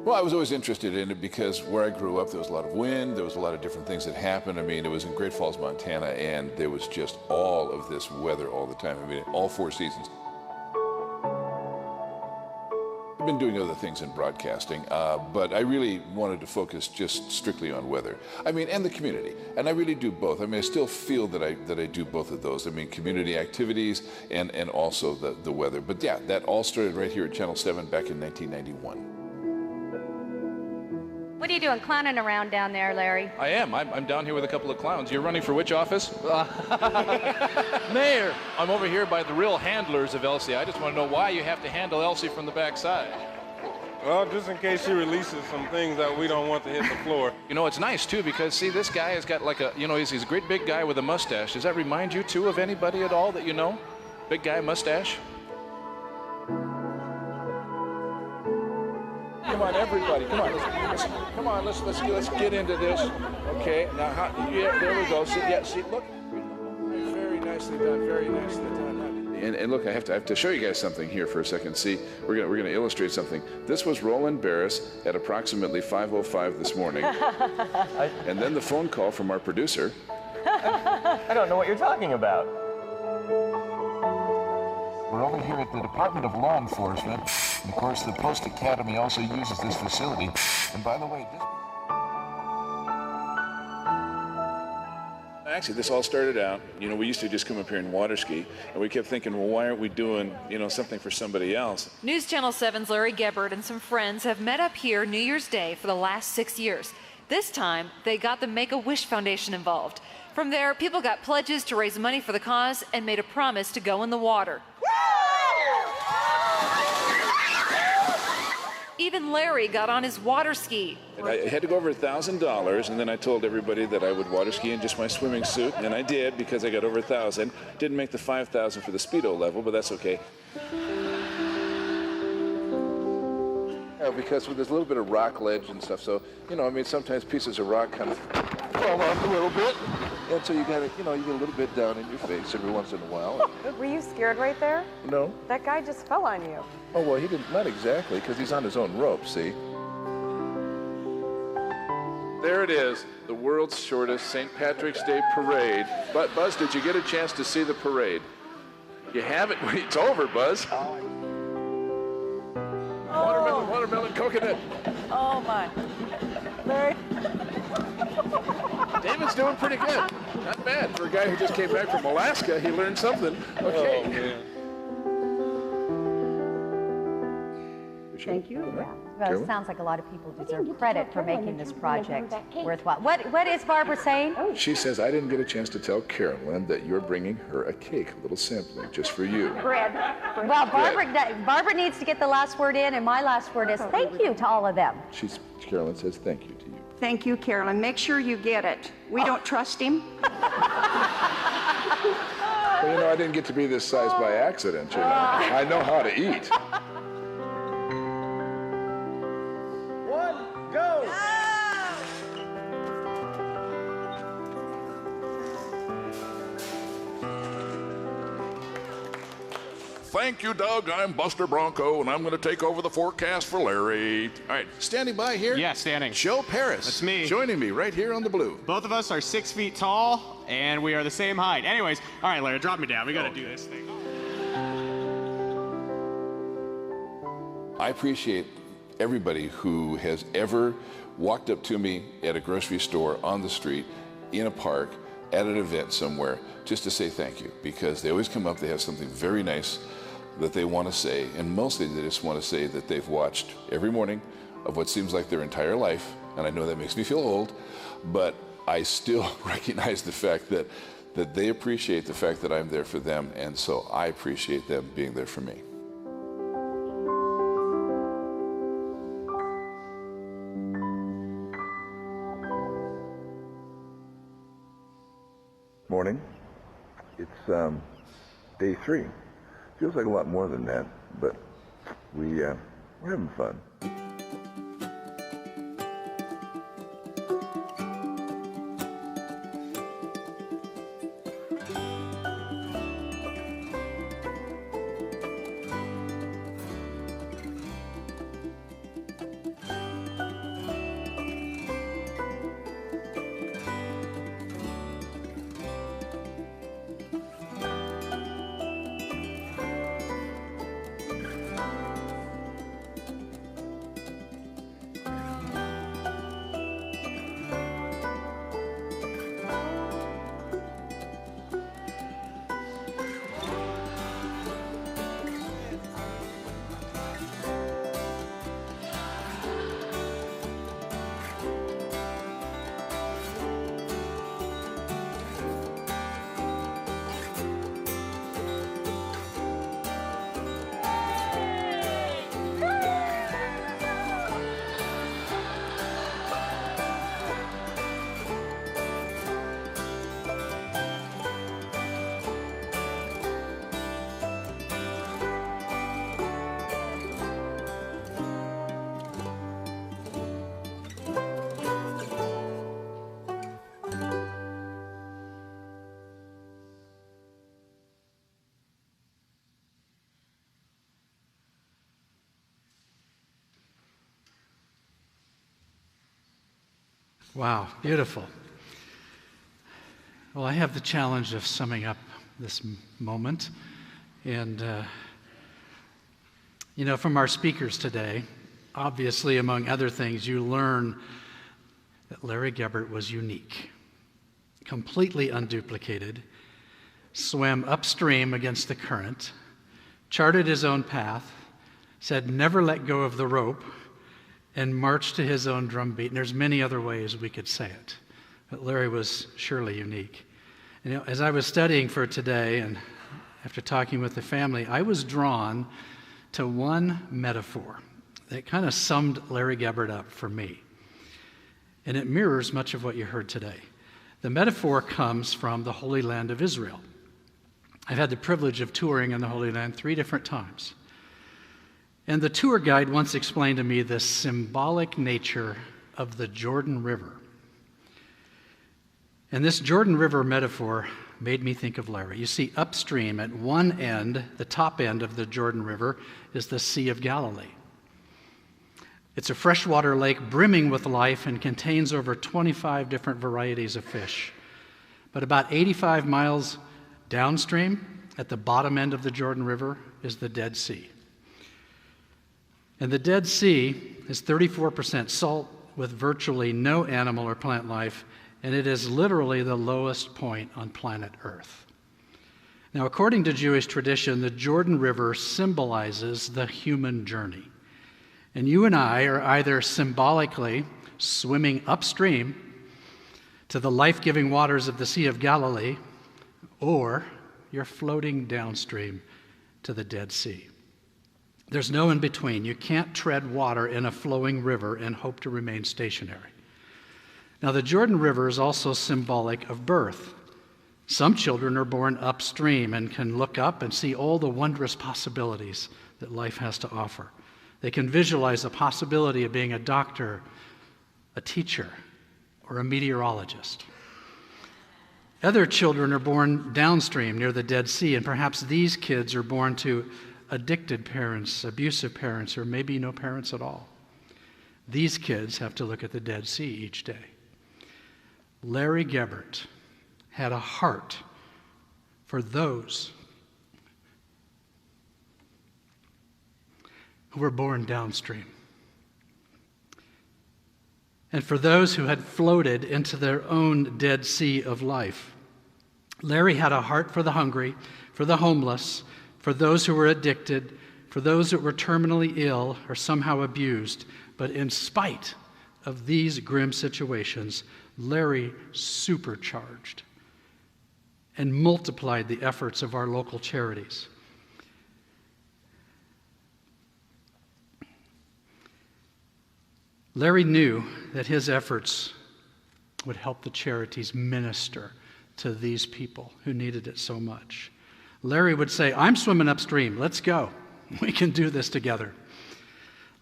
Well, I was always interested in it because where I grew up, there was a lot of wind, there was a lot of different things that happened. I mean, it was in Great Falls, Montana, and there was just all of this weather all the time. I mean, all 4 seasons. I've been doing other things in broadcasting, but I really wanted to focus just strictly on weather. I mean, and the community. And I really do both. I mean, I still feel that I do both of those. I mean, community activities and also the weather. But yeah, that all started right here at Channel 7 back in 1991. What are you doing, clowning around down there, Larry? I am. I'm down here with a couple of clowns. You're running for which office? Mayor. I'm over here by the real handlers of Elsie. I just want to know why you have to handle Elsie from the backside. Well, just in case she releases some things that we don't want to hit the floor. You know, it's nice, too, because, see, this guy has got like a, you know, he's a great big guy with a mustache. Does that remind you, too, of anybody at all that you know? Big guy, mustache? Come on, everybody, come on, let's get into this. Okay, now, yeah, there we go. See, look, very nicely done, very nicely done. And look, I have to show you guys something here for a second. See, we're gonna illustrate something. This was Roland Barris at approximately 5:05 this morning, and then the phone call from our producer. I don't know what you're talking about. We're over here at the Department of Law Enforcement. And of course, the Post Academy also uses this facility. And by the way, Actually, this all started out, you know, we used to just come up here and water ski, and we kept thinking, well, why aren't we doing, you know, something for somebody else? News Channel 7's Larry Gebert and some friends have met up here New Year's Day for the last 6 years. This time, they got the Make-A-Wish Foundation involved. From there, people got pledges to raise money for the cause and made a promise to go in the water. Even Larry got on his water ski. I had to go over $1,000, and then I told everybody that I would water ski in just my swimming suit, and I did because I got over 1,000. Didn't make the 5,000 for the Speedo level, but that's okay. Because there's a little bit of rock ledge and stuff, so, you know, I mean, sometimes pieces of rock kind of fall off a little bit, and so you got to, you know, you get a little bit down in your face every once in a while. Were you scared right there? No. That guy just fell on you. Oh, well, he didn't, not exactly, because he's on his own rope, see? There it is, the world's shortest St. Patrick's Day parade. But, Buzz, did you get a chance to see the parade? You haven't? It's over, Buzz. Watermelon, coconut. Oh, my. Larry? David's doing pretty good. Not bad. For a guy who just came back from Alaska, he learned something. Okay. Oh, man. Thank you. Yeah. Well, it sounds like a lot of people deserve credit for making this project worthwhile. What is Barbara saying? She says, I didn't get a chance to tell Carolyn that you're bringing her a cake, a little sampling, just for you. Bread. Well, Barbara needs to get the last word in, and my last word is thank you to all of them. Carolyn says thank you to you. Thank you, Carolyn. Make sure you get it. We don't trust him. Well, you know, I didn't get to be this size by accident, you know. I know how to eat. Go! Thank you, Doug. I'm Buster Bronco, and I'm going to take over the forecast for Larry. All right, standing by here. Yeah, standing. Joe Paris. That's me. Joining me right here on the blue. Both of us are 6 feet tall, and we are the same height. Anyways, all right, Larry, drop me down. We got to do this thing. I appreciate everybody who has ever walked up to me at a grocery store, on the street, in a park, at an event somewhere, just to say thank you, because they always come up, they have something very nice that they want to say, and mostly they just want to say that they've watched every morning of what seems like their entire life, and I know that makes me feel old, but I still recognize the fact that they appreciate the fact that I'm there for them, and so I appreciate them being there for me. Morning. It's day 3. Feels like a lot more than that, but we We're having fun. Wow, beautiful. Well, I have the challenge of summing up this moment. And, from our speakers today, obviously, among other things, you learn that Larry Gebert was unique, completely unduplicated, swam upstream against the current, charted his own path, said never let go of the rope, and marched to his own drumbeat. And there's many other ways we could say it, but Larry was surely unique. As I was studying for today, and after talking with the family, I was drawn to one metaphor that kind of summed Larry Gebert up for me. And it mirrors much of what you heard today. The metaphor comes from the Holy Land of Israel. I've had the privilege of touring in the Holy Land 3 different times. And the tour guide once explained to me the symbolic nature of the Jordan River. And this Jordan River metaphor made me think of Larry. You see, upstream at one end, the top end of the Jordan River, is the Sea of Galilee. It's a freshwater lake brimming with life and contains over 25 different varieties of fish. But about 85 miles downstream, at the bottom end of the Jordan River, is the Dead Sea. And the Dead Sea is 34% salt with virtually no animal or plant life, and it is literally the lowest point on planet Earth. Now, according to Jewish tradition, the Jordan River symbolizes the human journey. And you and I are either symbolically swimming upstream to the life-giving waters of the Sea of Galilee, or you're floating downstream to the Dead Sea. There's no in between. You can't tread water in a flowing river and hope to remain stationary. Now, the Jordan River is also symbolic of birth. Some children are born upstream and can look up and see all the wondrous possibilities that life has to offer. They can visualize the possibility of being a doctor, a teacher, or a meteorologist. Other children are born downstream near the Dead Sea, and perhaps these kids are born to addicted parents, abusive parents, or maybe no parents at all. These kids have to look at the Dead Sea each day. Larry Gebert had a heart for those who were born downstream, and for those who had floated into their own Dead Sea of life. Larry had a heart for the hungry, for the homeless, for those who were addicted, for those that were terminally ill or somehow abused. But in spite of these grim situations, Larry supercharged and multiplied the efforts of our local charities. Larry knew that his efforts would help the charities minister to these people who needed it so much. Larry would say, "I'm swimming upstream. Let's go. We can do this together."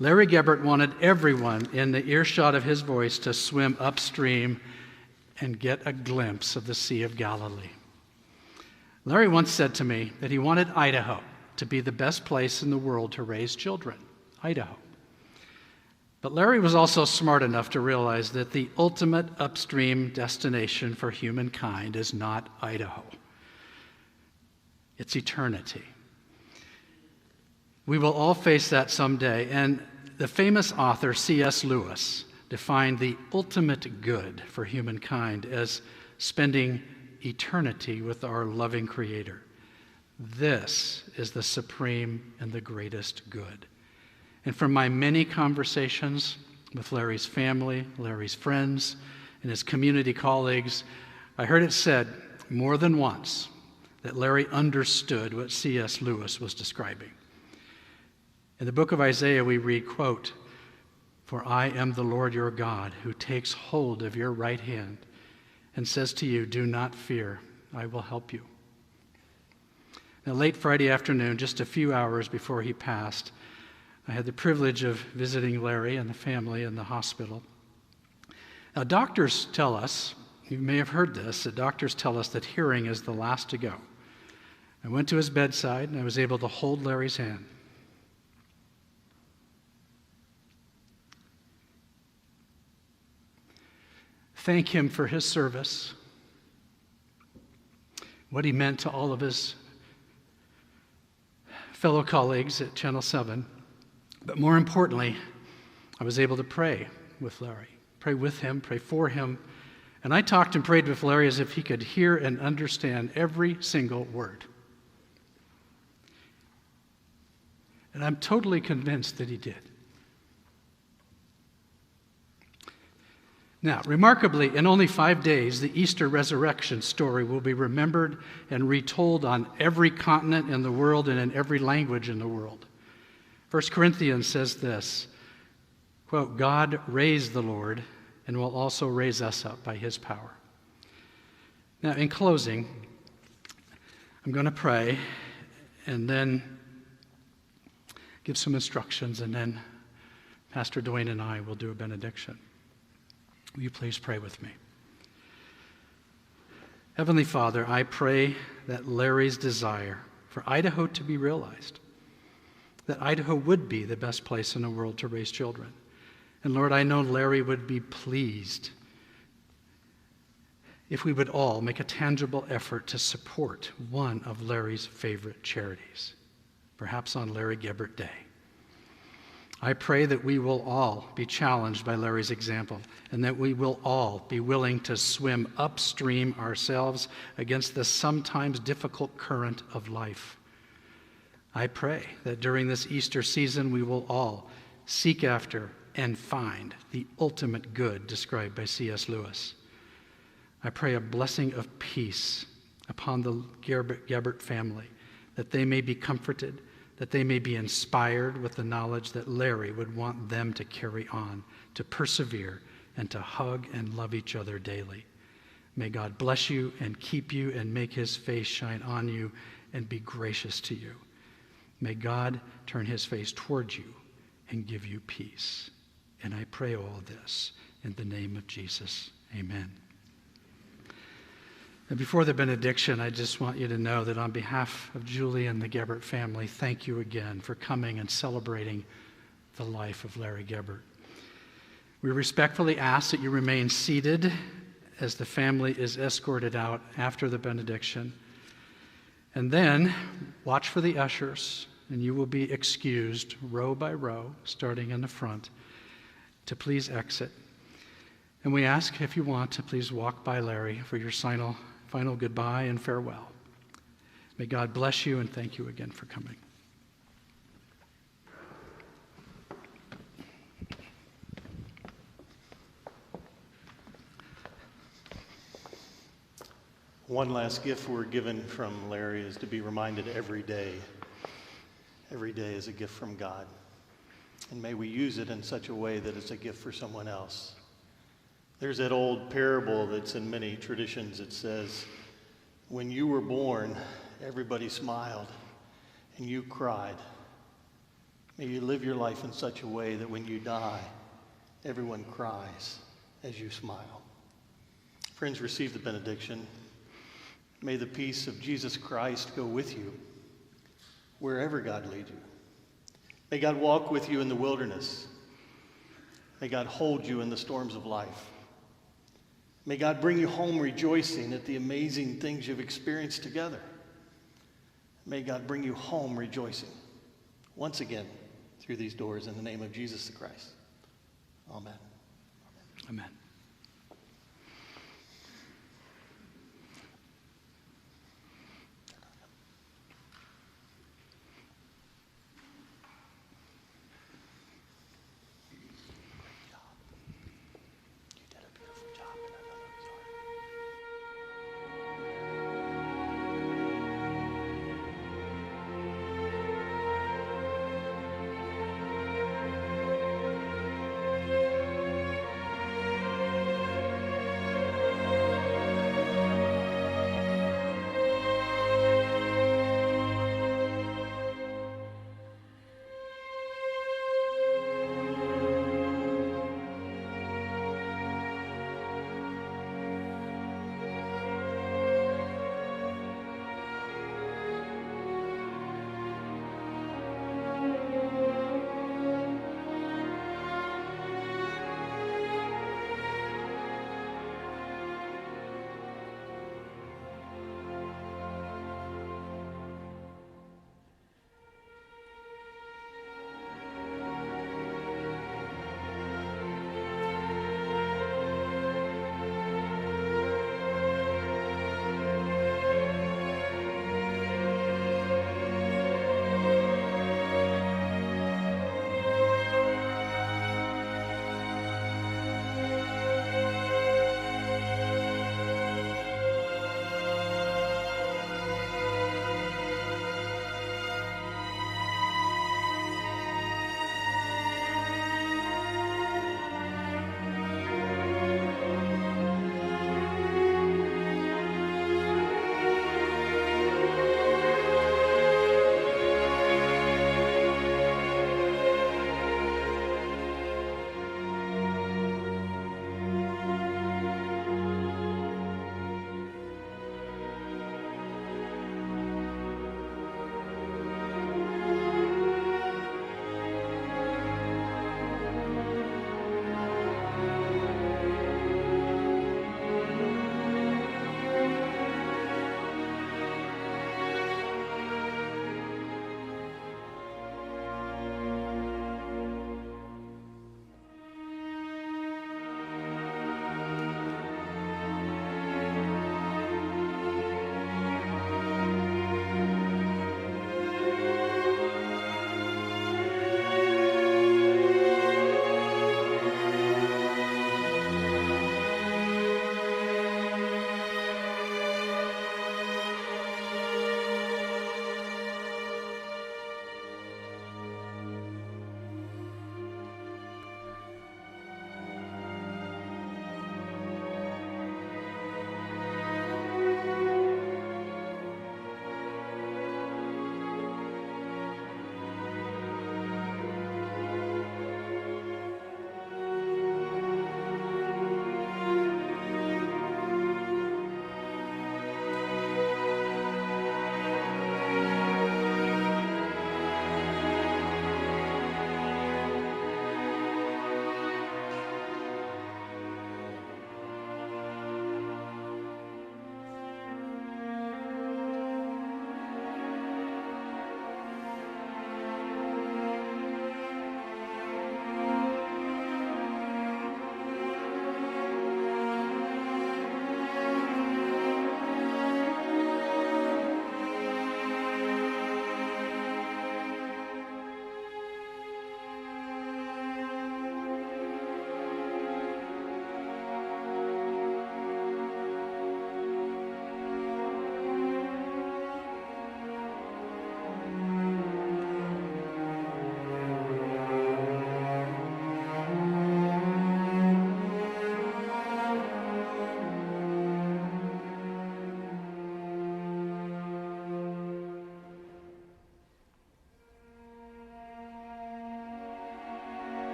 Larry Gebert wanted everyone in the earshot of his voice to swim upstream and get a glimpse of the Sea of Galilee. Larry once said to me that he wanted Idaho to be the best place in the world to raise children. Idaho. But Larry was also smart enough to realize that the ultimate upstream destination for humankind is not Idaho. It's eternity. We will all face that someday, and the famous author C.S. Lewis defined the ultimate good for humankind as spending eternity with our loving Creator. This is the supreme and the greatest good. And from my many conversations with Larry's family, Larry's friends, and his community colleagues, I heard it said more than once that Larry understood what C.S. Lewis was describing. In the book of Isaiah, we read, quote, "For I am the Lord your God, who takes hold of your right hand and says to you, 'Do not fear, I will help you.'" Now, late Friday afternoon, just a few hours before he passed, I had the privilege of visiting Larry and the family in the hospital. Now, doctors tell us, you may have heard this, that doctors tell us that hearing is the last to go. I went to his bedside and I was able to hold Larry's hand. Thank him for his service, what he meant to all of his fellow colleagues at Channel 7. But more importantly, I was able to pray with Larry, pray with him, pray for him. And I talked and prayed with Larry as if he could hear and understand every single word. And I'm totally convinced that he did. Now, remarkably, in only 5 days, the Easter resurrection story will be remembered and retold on every continent in the world and in every language in the world. 1 Corinthians says this, quote, "God raised the Lord and will also raise us up by his power." Now, in closing, I'm going to pray and then give some instructions, and then Pastor Dwayne and I will do a benediction. Will you please pray with me? Heavenly Father, I pray that Larry's desire for Idaho to be realized, that Idaho would be the best place in the world to raise children. And Lord, I know Larry would be pleased if we would all make a tangible effort to support one of Larry's favorite charities, perhaps on Larry Gebert Day. I pray that we will all be challenged by Larry's example, and that we will all be willing to swim upstream ourselves against the sometimes difficult current of life. I pray that during this Easter season we will all seek after and find the ultimate good described by C.S. Lewis. I pray a blessing of peace upon the Gebbert family, that they may be comforted, that they may be inspired with the knowledge that Larry would want them to carry on, to persevere, and to hug and love each other daily. May God bless you and keep you and make his face shine on you and be gracious to you. May God turn his face towards you and give you peace. And I pray all this in the name of Jesus. Amen. And before the benediction, I just want you to know that on behalf of Julie and the Gebbert family, thank you again for coming and celebrating the life of Larry Gebert. We respectfully ask that you remain seated as the family is escorted out after the benediction. And then watch for the ushers, and you will be excused row by row, starting in the front, to please exit. And we ask, if you want, to please walk by Larry for your final goodbye and farewell. May God bless you, and thank you again for coming. One last gift we're given from Larry is to be reminded every day is a gift from God. And may we use it in such a way that it's a gift for someone else. There's that old parable that's in many traditions that says, when you were born, everybody smiled and you cried. May you live your life in such a way that when you die, everyone cries as you smile. Friends, receive the benediction. May the peace of Jesus Christ go with you wherever God leads you. May God walk with you in the wilderness. May God hold you in the storms of life. May God bring you home rejoicing at the amazing things you've experienced together. May God bring you home rejoicing once again through these doors in the name of Jesus the Christ. Amen. Amen.